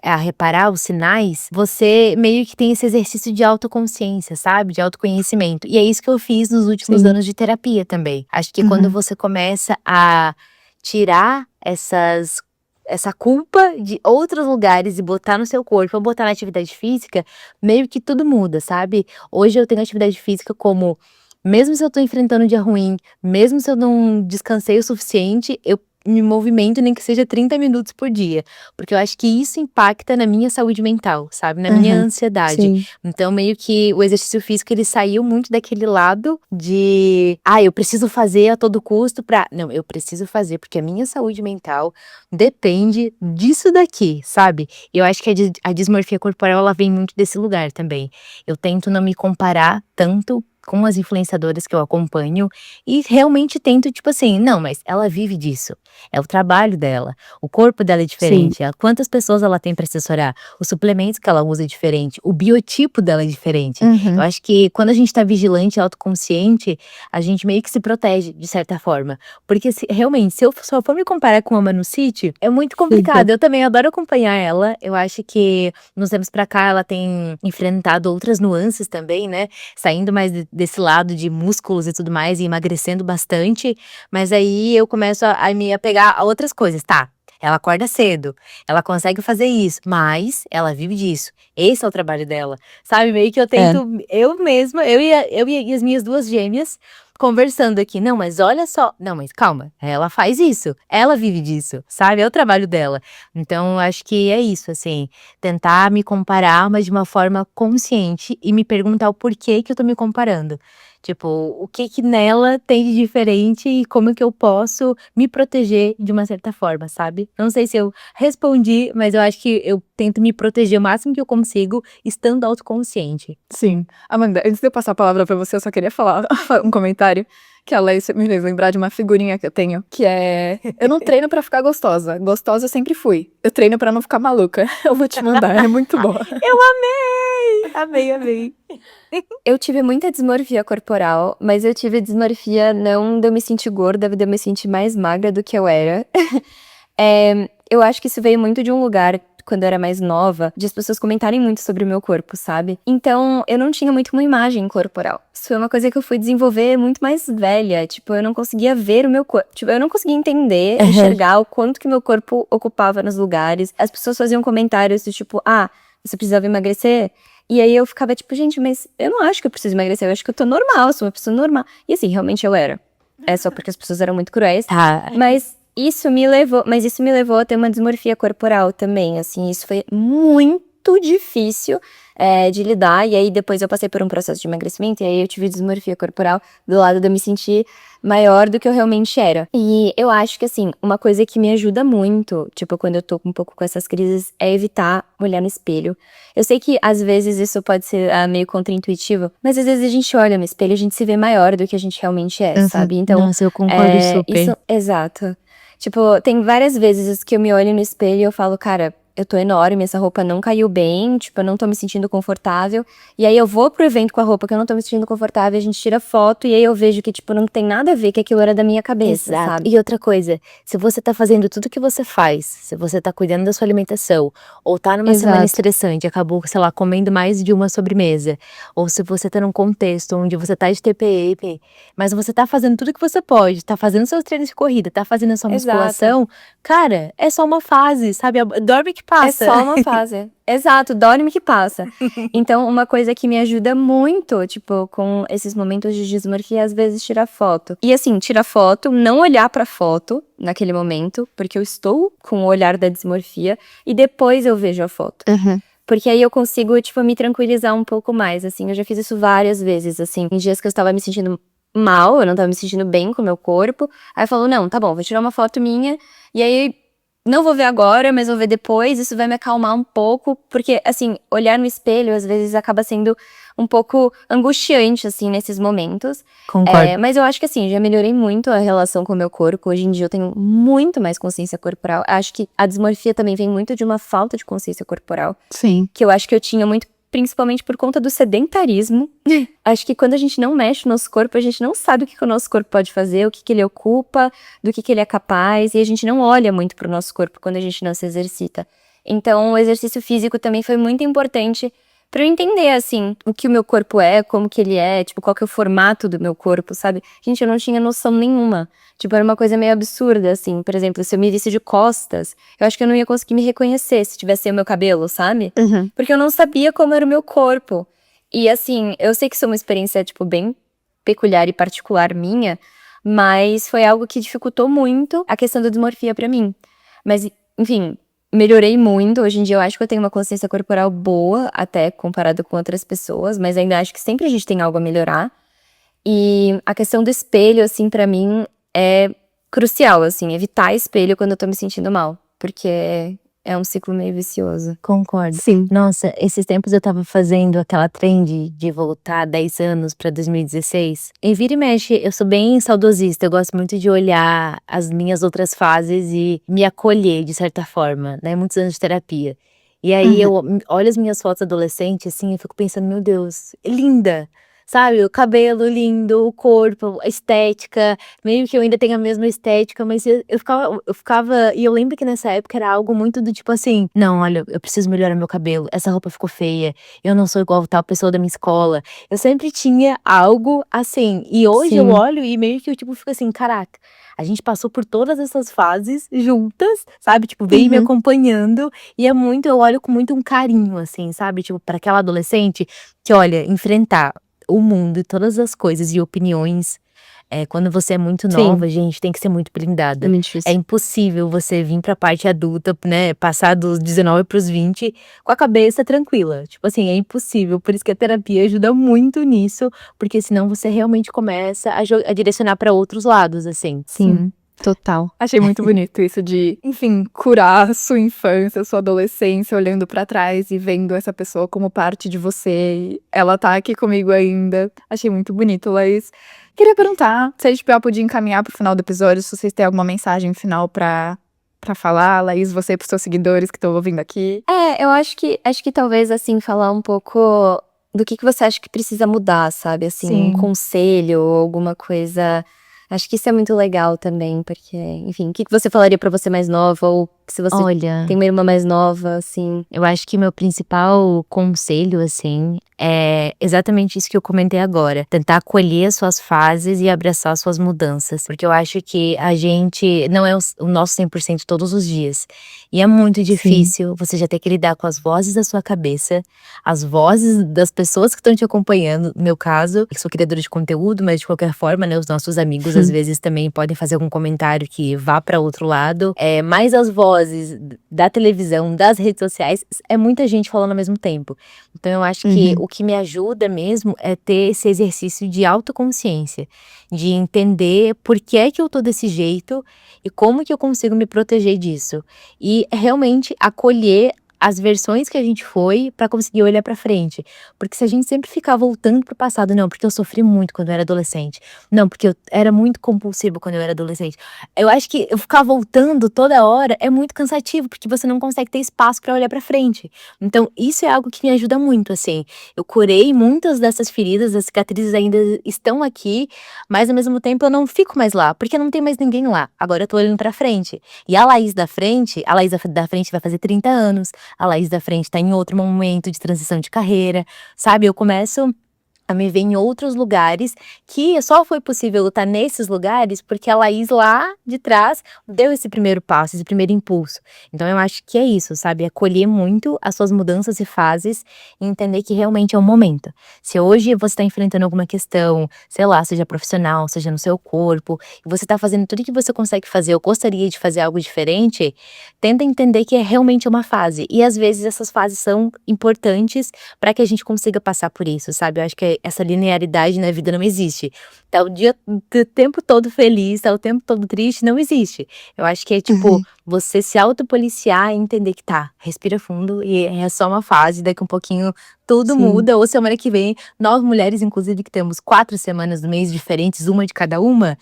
a reparar os sinais, você meio que tem esse exercício de autoconsciência, sabe? De autoconhecimento. E é isso que eu fiz nos últimos anos de terapia também. Acho que quando você começa a tirar essa culpa de outros lugares e botar no seu corpo, ou botar na atividade física, meio que tudo muda, sabe? Hoje eu tenho atividade física como, mesmo se eu tô enfrentando um dia ruim, mesmo se eu não descansei o suficiente, eu me movimento nem que seja 30 minutos por dia, porque eu acho que isso impacta na minha saúde mental, sabe? Na minha ansiedade. Sim. Então, meio que o exercício físico, ele saiu muito daquele lado de, eu preciso fazer a todo custo não, eu preciso fazer porque a minha saúde mental depende disso daqui, sabe? E eu acho que a dismorfia corporal, ela vem muito desse lugar também. Eu tento não me comparar tanto com as influenciadoras que eu acompanho e realmente tento, tipo assim, não, mas ela vive disso. É o trabalho dela, o corpo dela é diferente, quantas pessoas ela tem pra assessorar, os suplementos que ela usa é diferente, o biotipo dela é diferente. Eu acho que quando a gente tá vigilante, autoconsciente, a gente meio que se protege, de certa forma. Porque realmente, se eu só for me comparar com a Manu City, é muito complicado. Eu também adoro acompanhar ela. Eu acho que nos tempos pra cá ela tem enfrentado outras nuances também, né? Saindo mais desse lado de músculos e tudo mais, e emagrecendo bastante. Mas aí eu começo a me apegar a outras coisas, tá? Ela acorda cedo, ela consegue fazer isso, mas ela vive disso. Esse é o trabalho dela, sabe? Meio que eu tento, eu mesma, eu e as minhas duas gêmeas, conversando aqui. Não, mas olha só. Não, mas calma, ela faz isso, ela vive disso, sabe? É o trabalho dela. Então, eu acho que é isso, assim, tentar me comparar, mas de uma forma consciente e me perguntar o porquê que eu tô me comparando. Tipo, o que que nela tem de diferente e como que eu posso me proteger de uma certa forma, sabe? Não sei se eu respondi, mas eu acho que eu tento me proteger o máximo que eu consigo, estando autoconsciente. Sim. Amanda, antes de eu passar a palavra pra você, eu só queria falar um comentário que a Leia me fez lembrar de uma figurinha que eu tenho, que é: eu não treino pra ficar gostosa. Gostosa eu sempre fui. Eu treino pra não ficar maluca. Eu vou te mandar, é muito boa. Eu amei! Amei, amei. Eu tive muita dismorfia corporal, mas eu tive dismorfia não de eu me sentir gorda, de eu me sentir mais magra do que eu era. Eu acho que isso veio muito de um lugar, quando eu era mais nova, de as pessoas comentarem muito sobre o meu corpo, sabe? Então, eu não tinha muito uma imagem corporal. Isso foi uma coisa que eu fui desenvolver muito mais velha. Tipo, eu não conseguia ver o meu corpo. Tipo, eu não conseguia entender, enxergar o quanto que meu corpo ocupava nos lugares. As pessoas faziam comentários do tipo, você precisava emagrecer? E aí eu ficava tipo, gente, mas eu não acho que eu preciso emagrecer, eu acho que eu tô normal, eu sou uma pessoa normal. E assim, realmente eu era. É só porque as pessoas eram muito cruéis. Tá. Mas isso me levou a ter uma dismorfia corporal também, assim, isso foi muito difícil de lidar, e aí depois eu passei por um processo de emagrecimento, e aí eu tive dismorfia corporal do lado de eu me sentir maior do que eu realmente era. E eu acho que, assim, uma coisa que me ajuda muito, tipo, quando eu tô um pouco com essas crises, é evitar olhar no espelho. Eu sei que, às vezes, isso pode ser meio contraintuitivo, mas às vezes a gente olha no espelho e a gente se vê maior do que a gente realmente é, sabe? Então, Nossa, eu concordo super. exato. Tipo, tem várias vezes que eu me olho no espelho e eu falo, cara, eu tô enorme, essa roupa não caiu bem, tipo, eu não tô me sentindo confortável. E aí eu vou pro evento com a roupa que eu não tô me sentindo confortável, a gente tira foto e aí eu vejo que, tipo, não tem nada a ver, que aquilo era da minha cabeça, Exato. sabe? E outra coisa, se você tá fazendo tudo que você faz, se você tá cuidando da sua alimentação, ou tá numa semana estressante, acabou, sei lá, comendo mais de uma sobremesa, ou se você tá num contexto onde você tá de TPM, mas você tá fazendo tudo que você pode, tá fazendo seus treinos de corrida, tá fazendo a sua musculação, cara, é só uma fase, sabe? Dorme que passa. É só uma fase. Exato, dorme que passa. Então, uma coisa que me ajuda muito, tipo, com esses momentos de dismorfia, é às vezes tirar foto. E assim, tirar foto, não olhar pra foto naquele momento, porque eu estou com o olhar da dismorfia, e depois eu vejo a foto. Porque aí eu consigo, tipo, me tranquilizar um pouco mais, assim. Eu já fiz isso várias vezes, assim. Em dias que eu estava me sentindo mal, eu não estava me sentindo bem com o meu corpo. Aí eu falo, não, tá bom, vou tirar uma foto minha, e aí não vou ver agora, mas vou ver depois, isso vai me acalmar um pouco, porque, assim, olhar no espelho, às vezes, acaba sendo um pouco angustiante, assim, nesses momentos. Concordo. Mas eu acho que, assim, já melhorei muito a relação com o meu corpo, hoje em dia eu tenho muito mais consciência corporal. Acho que a dismorfia também vem muito de uma falta de consciência corporal, Sim. que eu acho que eu tinha muito, principalmente por conta do sedentarismo. Acho que quando a gente não mexe no nosso corpo, a gente não sabe o que o nosso corpo pode fazer, o que ele ocupa, do que ele é capaz, e a gente não olha muito pro nosso corpo quando a gente não se exercita. Então, o exercício físico também foi muito importante pra eu entender, assim, o que o meu corpo é, como que ele é, tipo, qual que é o formato do meu corpo, sabe? Gente, eu não tinha noção nenhuma. Tipo, era uma coisa meio absurda, assim. Por exemplo, se eu me visse de costas, eu acho que eu não ia conseguir me reconhecer se tivesse o meu cabelo, sabe? Porque eu não sabia como era o meu corpo. E, assim, eu sei que isso é uma experiência, tipo, bem peculiar e particular minha, mas foi algo que dificultou muito a questão da dismorfia pra mim. Mas, enfim, melhorei muito. Hoje em dia eu acho que eu tenho uma consciência corporal boa, até comparado com outras pessoas, mas ainda acho que sempre a gente tem algo a melhorar. E a questão do espelho, assim, pra mim é crucial, assim, evitar espelho quando eu tô me sentindo mal, porque é um ciclo meio vicioso. Concordo. Sim. Nossa, esses tempos eu tava fazendo aquela trend de voltar 10 anos pra 2016. Em vira e mexe, eu sou bem saudosista. Eu gosto muito de olhar as minhas outras fases e me acolher, de certa forma, né? Muitos anos de terapia. E aí eu olho as minhas fotos adolescentes, assim, eu fico pensando, meu Deus, linda! Sabe, o cabelo lindo, o corpo, a estética, meio que eu ainda tenho a mesma estética, mas eu ficava, e eu lembro que nessa época era algo muito do tipo assim, não, olha, eu preciso melhorar meu cabelo, essa roupa ficou feia, eu não sou igual tal pessoa da minha escola. Eu sempre tinha algo assim, e hoje eu Sim. olho e meio que eu tipo fico assim, caraca, a gente passou por todas essas fases juntas, sabe, tipo, veio me acompanhando, e é muito, eu olho com muito um carinho, assim, sabe, tipo, para aquela adolescente que, olha, enfrentar o mundo e todas as coisas e opiniões, quando você é muito Sim. nova, gente, tem que ser muito É blindada. muito É difícil. impossível você vir pra parte adulta, né, passar dos 19 pros 20 com a cabeça tranquila. Tipo assim, é impossível. Por isso que a terapia ajuda muito nisso, porque senão você realmente começa a direcionar pra outros lados, assim. Sim, total. Achei muito bonito isso de, enfim, curar sua infância, sua adolescência, olhando pra trás e vendo essa pessoa como parte de você. E ela tá aqui comigo ainda. Achei muito bonito, Laís. Queria perguntar se a gente podia encaminhar pro final do episódio, se vocês têm alguma mensagem final pra falar, Laís, você pros seus seguidores que estão ouvindo aqui. Eu acho que talvez, assim, falar um pouco do que você acha que precisa mudar, sabe? Assim, um Sim. conselho ou alguma coisa. Acho que isso é muito legal também, porque, enfim, o que você falaria pra você mais nova? Ou se você Olha, tem uma irmã mais nova, assim. eu acho que meu principal conselho, assim, é exatamente isso que eu comentei agora. Tentar acolher as suas fases e abraçar as suas mudanças. Porque eu acho que a gente não é o nosso 100% todos os dias. E é muito difícil você já ter que lidar com as vozes da sua cabeça, as vozes das pessoas que estão te acompanhando. No meu caso, eu sou criadora de conteúdo, mas de qualquer forma, né, os nossos amigos às vezes também podem fazer algum comentário que vá para outro lado. Mas as vozes da televisão, das redes sociais, é muita gente falando ao mesmo tempo. Então eu acho que o que me ajuda mesmo é ter esse exercício de autoconsciência, de entender por que é que eu tô desse jeito e como que eu consigo me proteger disso. E realmente acolher as versões que a gente foi pra conseguir olhar pra frente. Porque se a gente sempre ficar voltando pro passado, não, porque eu sofri muito quando eu era adolescente. Não, porque eu era muito compulsivo quando eu era adolescente. Eu acho que eu ficar voltando toda hora é muito cansativo, porque você não consegue ter espaço pra olhar pra frente. Então, isso é algo que me ajuda muito, assim. Eu curei muitas dessas feridas, as cicatrizes ainda estão aqui, mas ao mesmo tempo eu não fico mais lá, porque não tem mais ninguém lá. Agora eu tô olhando pra frente. E a Laís da frente vai fazer 30 anos. A Laís da frente tá em outro momento de transição de carreira, sabe? Eu começo a me ver em outros lugares, que só foi possível lutar nesses lugares porque a Laís lá de trás deu esse primeiro passo, esse primeiro impulso. Então eu acho que é isso, sabe? Acolher muito as suas mudanças e fases e entender que realmente é um momento. Se hoje você tá enfrentando alguma questão, sei lá, seja profissional, seja no seu corpo, e você tá fazendo tudo que você consegue fazer ou gostaria de fazer algo diferente, tenta entender que é realmente uma fase. E às vezes essas fases são importantes para que a gente consiga passar por isso, sabe? Eu acho que essa linearidade na vida não existe. Tá o tempo todo feliz, tá o tempo todo triste, não existe. Eu acho que é tipo, você se autopoliciar e entender que tá, respira fundo e é só uma fase, daqui um pouquinho tudo muda. Ou semana que vem, nós mulheres, inclusive, que temos 4 semanas do mês diferentes, uma de cada uma,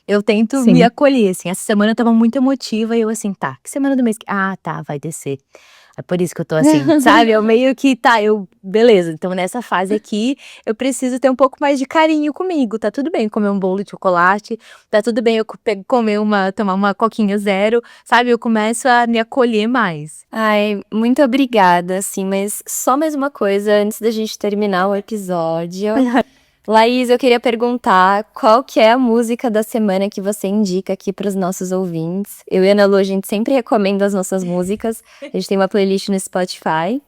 eu tento me acolher, assim. Essa semana eu estava muito emotiva e eu assim, tá, que semana do mês que... Ah, tá, vai descer. É por isso que eu tô assim, sabe? Eu meio que, tá, beleza, então nessa fase aqui, eu preciso ter um pouco mais de carinho comigo. Tá tudo bem comer um bolo de chocolate, tá tudo bem eu tomar uma coquinha zero, sabe? Eu começo a me acolher mais. Ai, muito obrigada, assim, mas só mais uma coisa antes da gente terminar o episódio. Laís, eu queria perguntar qual que é a música da semana que você indica aqui para os nossos ouvintes. Eu e a Ana Lu, a gente sempre recomenda as nossas músicas. A gente tem uma playlist no Spotify.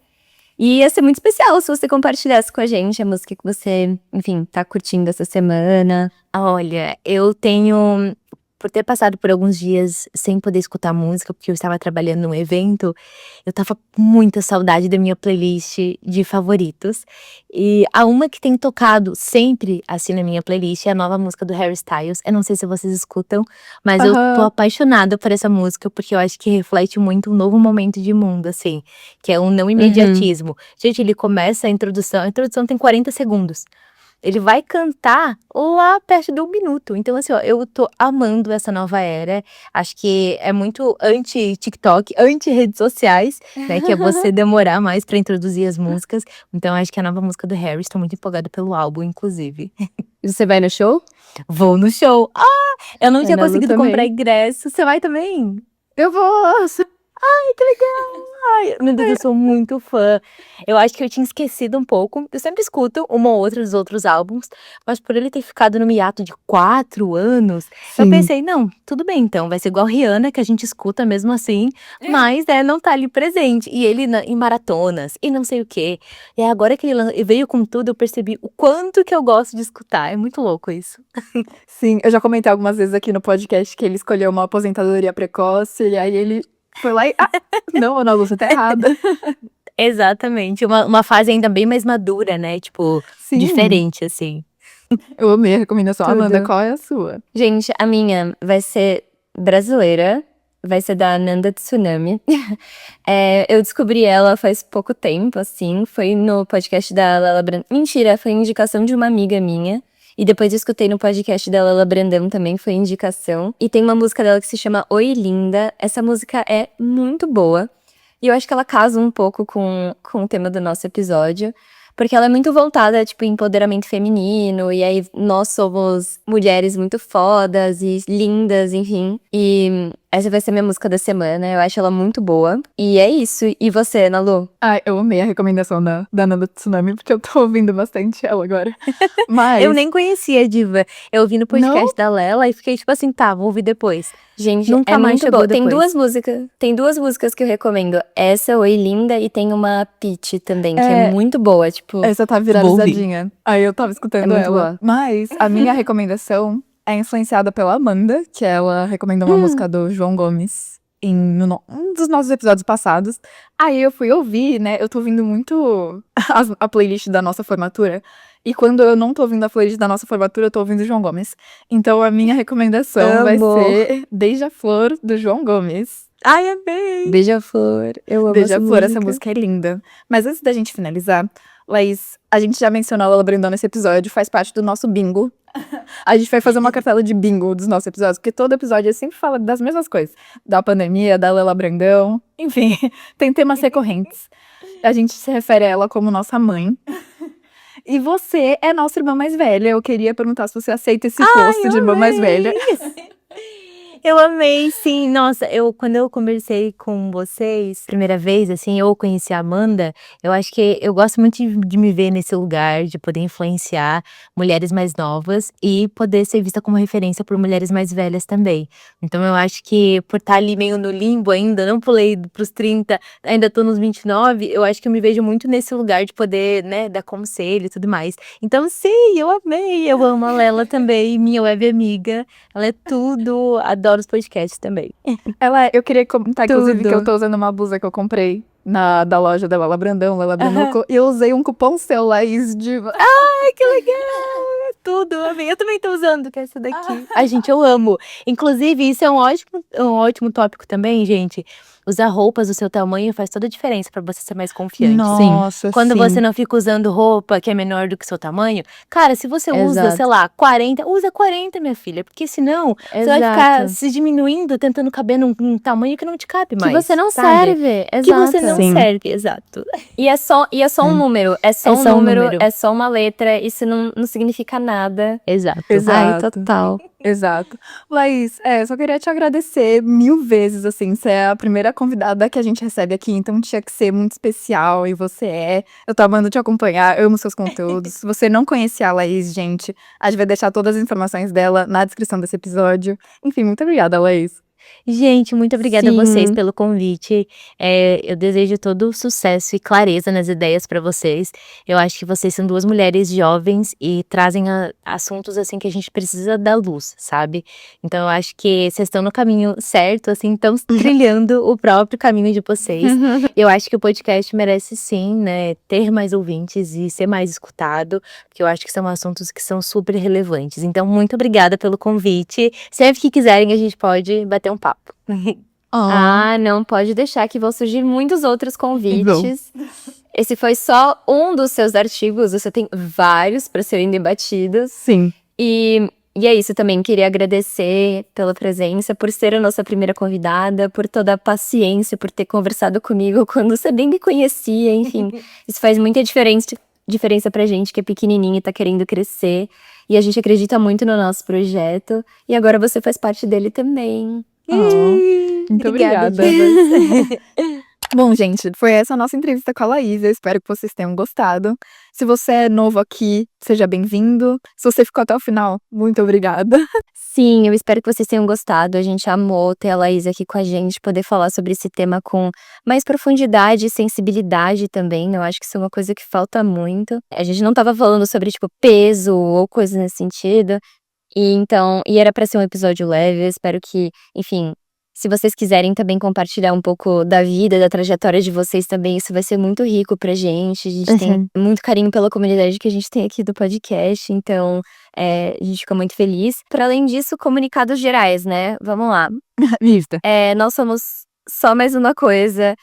E ia ser muito especial se você compartilhasse com a gente a música que você, enfim, tá curtindo essa semana. Olha, eu tenho por ter passado por alguns dias sem poder escutar música, porque eu estava trabalhando num evento, eu tava com muita saudade da minha playlist de favoritos. E a uma que tem tocado sempre, assim, na minha playlist é a nova música do Harry Styles. Eu não sei se vocês escutam, mas eu tô Aham. apaixonada por essa música, porque eu acho que reflete muito um novo momento de mundo, assim, que é um não imediatismo. Gente, ele começa a introdução tem 40 segundos. Ele vai cantar lá perto de 1 minuto. Então, assim, ó, eu tô amando essa nova era. Acho que é muito anti-TikTok, anti-redes sociais, né? Que é você demorar mais pra introduzir as músicas. Então, acho que a nova música do Harry, estou muito empolgada pelo álbum, inclusive. Você vai no show? Vou no show. Eu não tinha Ana Lu conseguido também. comprar ingresso. Você vai também? Eu vou. Que legal! Ai, meu Deus, eu sou muito fã. Eu acho que eu tinha esquecido um pouco. Eu sempre escuto uma ou outra dos outros álbuns, mas por ele ter ficado no hiato de 4 anos, eu Sim. pensei, não, tudo bem então, vai ser igual Rihanna, que a gente escuta mesmo assim, mas não tá ali presente. E ele em maratonas, e não sei o quê. E aí, agora que ele veio com tudo, eu percebi o quanto que eu gosto de escutar. É muito louco isso. Sim, eu já comentei algumas vezes aqui no podcast que ele escolheu uma aposentadoria precoce, e aí ele foi lá e. Não, Ana Lu, você tá errada. Exatamente, uma fase ainda bem mais madura, né? Tipo, Sim. diferente, assim. Eu amei a recomendação. Tudo. Amanda, qual é a sua? Gente, a minha vai ser brasileira, vai ser da Nanda Tsunami. Eu descobri ela faz pouco tempo, assim, foi no podcast da Lela Brandão. Mentira, foi indicação de uma amiga minha. E depois eu escutei no podcast da Lela Brandão também, foi indicação. E tem uma música dela que se chama Oi Linda. Essa música é muito boa. E eu acho que ela casa um pouco com o tema do nosso episódio. Porque ela é muito voltada, tipo, em empoderamento feminino. E aí, nós somos mulheres muito fodas e lindas, enfim. E essa vai ser minha música da semana. Eu acho ela muito boa. E é isso. E você, Nalu? Ai, eu amei a recomendação da Nanda Tsunami, porque eu tô ouvindo bastante ela agora. Mas. Eu nem conhecia a diva. Eu ouvi no podcast da Lela e fiquei tipo assim, tá, vou ouvir depois. Gente, Nunca é mais muito chegou boa. Tem depois. duas músicas que eu recomendo. Essa, Oi Linda, e tem uma Peach também, que é muito boa. Tipo, Essa tá viralizadinha. Aí eu tava escutando É muito ela. boa. Mas a minha recomendação é influenciada pela Amanda, que ela recomendou uma música do João Gomes em um dos nossos episódios passados. Aí eu fui ouvir, né? Eu tô ouvindo muito a playlist da nossa formatura. E quando eu não tô ouvindo a playlist da nossa formatura, eu tô ouvindo o João Gomes. Então a minha recomendação vai Amo. ser Beija-Flor, do João Gomes. Ai, amei! Beija-Flor. Eu amo Beija-Flor, essa música é linda. Mas antes da gente finalizar, Laís, a gente já mencionou a Lela Brandão nesse episódio, faz parte do nosso bingo. A gente vai fazer uma cartela de bingo dos nossos episódios, porque todo episódio sempre fala das mesmas coisas. Da pandemia, da Lela Brandão, enfim, tem temas recorrentes. A gente se refere a ela como nossa mãe. E você é nossa irmã mais velha. Eu queria perguntar se você aceita esse posto de irmã mais velha. Eu amei, sim. Nossa, quando eu conversei com vocês, primeira vez, assim, eu conheci a Amanda, eu acho que eu gosto muito de me ver nesse lugar, de poder influenciar mulheres mais novas e poder ser vista como referência por mulheres mais velhas também. Então eu acho que por estar ali meio no limbo ainda, não pulei pros 30, ainda tô nos 29, eu acho que eu me vejo muito nesse lugar de poder, né, dar conselho e tudo mais. Então sim, eu amei, eu amo a Lela também, minha web amiga, ela é tudo, adoro os podcasts também. Eu queria comentar, inclusive, Tudo. que eu tô usando uma blusa que eu comprei da loja da Lela Brandão, Lela Brandão, e eu usei um cupom seu, Laís Diva. Ai, que legal! Tudo, amei. Eu também tô usando, que é essa daqui. Ai, gente, eu amo. Inclusive, isso é um ótimo tópico também, gente. Usar roupas do seu tamanho faz toda a diferença pra você ser mais confiante. Nossa, Quando sim. você não fica usando roupa que é menor do que o seu tamanho, cara, se você usa, Exato. sei lá, 40, usa 40, minha filha. Porque senão, você vai ficar se diminuindo, tentando caber num tamanho que não te cabe Que mais. você não sabe? serve. Exato. Que você não Sim. serve, exato. E é só um número. É só um número, é só uma letra. Isso não significa nada. Exato. Ai, Exato. total. Exato. Laís, só queria te agradecer 1000 vezes, assim, você é a primeira convidada que a gente recebe aqui, então tinha que ser muito especial, e você é. Eu tô amando te acompanhar, amo seus conteúdos. Se você não conhecia a Laís, gente, a gente vai deixar todas as informações dela na descrição desse episódio. Enfim, muito obrigada, Laís. Gente, muito obrigada a vocês Sim. pelo convite. Eu desejo todo o sucesso e clareza nas ideias para vocês. Eu acho que vocês são 2 mulheres jovens e trazem assuntos, assim, que a gente precisa da luz, sabe. Então eu acho que vocês estão no caminho certo, assim, estão trilhando o próprio caminho de vocês. Eu acho que o podcast merece sim, né, ter mais ouvintes e ser mais escutado, porque eu acho que são assuntos que são super relevantes. Então muito obrigada pelo convite. Sempre que quiserem a gente pode bater um papo. Ah, não pode deixar que vão surgir muitos outros Vão. convites. Esse foi só um dos seus artigos, você tem vários para serem debatidos. Sim. E é isso também, queria agradecer pela presença, por ser a nossa primeira convidada, por toda a paciência, por ter conversado comigo quando você nem me conhecia, enfim. Isso faz muita diferença pra gente que é pequenininha e tá querendo crescer. E a gente acredita muito no nosso projeto. E agora você faz parte dele também. Muito Obrigada, obrigada. divas. Bom, gente, foi essa a nossa entrevista com a Laís. Eu espero que vocês tenham gostado. Se você é novo aqui, seja bem-vindo. Se você ficou até o final, muito obrigada. Sim, eu espero que vocês tenham gostado. A gente amou ter a Laís aqui com a gente, poder falar sobre esse tema com mais profundidade e sensibilidade também. Eu acho que isso é uma coisa que falta muito. A gente não tava falando sobre, tipo, peso ou coisas nesse sentido. E era pra ser um episódio leve. Eu espero que, enfim, se vocês quiserem também compartilhar um pouco da vida, da trajetória de vocês também, isso vai ser muito rico pra gente. A gente tem muito carinho pela comunidade que a gente tem aqui do podcast, então a gente fica muito feliz. Para além disso, comunicados gerais, né? Vamos lá. Vista. Nós somos só mais uma coisa,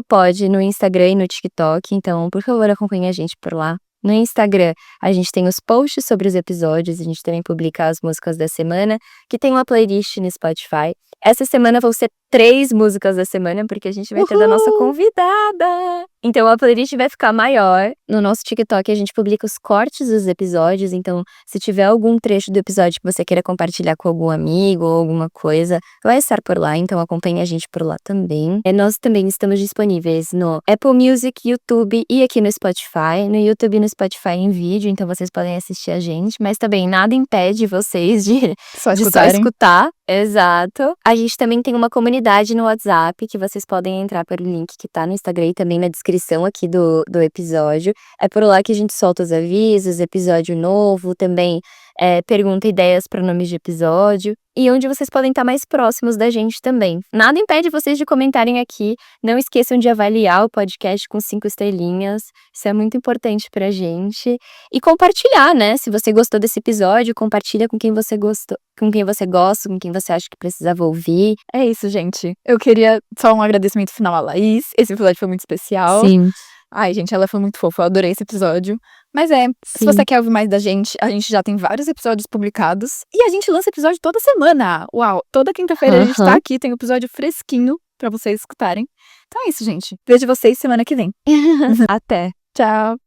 .pod no Instagram e no TikTok, então por favor acompanhe a gente por lá. No Instagram, a gente tem os posts sobre os episódios, a gente também publica as músicas da semana, que tem uma playlist no Spotify. Essa semana vão ser 3 músicas da semana, porque a gente vai ter da nossa convidada. Então a playlist vai ficar maior. No nosso TikTok a gente publica os cortes dos episódios, então se tiver algum trecho do episódio que você queira compartilhar com algum amigo ou alguma coisa, vai estar por lá, então acompanhe a gente por lá também. Nós também estamos disponíveis no Apple Music, YouTube e aqui no Spotify. No YouTube e no Spotify em vídeo, então vocês podem assistir a gente, mas também nada impede vocês de Só só escutarem. escutar. Exato. A gente também tem uma comunidade no WhatsApp que vocês podem entrar pelo link que tá no Instagram e também na descrição aqui do episódio. É por lá que a gente solta os avisos, episódio novo, também pergunta ideias para nomes de episódio. E onde vocês podem estar mais próximos da gente também. Nada impede vocês de comentarem aqui. Não esqueçam de avaliar o podcast com 5 estrelinhas. Isso é muito importante pra gente. E compartilhar, né? Se você gostou desse episódio, compartilha com quem você gostou, com quem você gosta, com quem você acha que precisava ouvir. É isso, gente. Eu queria só um agradecimento final à Laís. Esse episódio foi muito especial. Sim. Ai, gente, ela foi muito fofa. Eu adorei esse episódio. Mas se Sim. você quer ouvir mais da gente, a gente já tem vários episódios publicados. E a gente lança episódio toda semana. Uau! Toda quinta-feira a gente tá Aham. aqui, tem um episódio fresquinho pra vocês escutarem. Então é isso, gente. Vejo vocês semana que vem. Até. Tchau!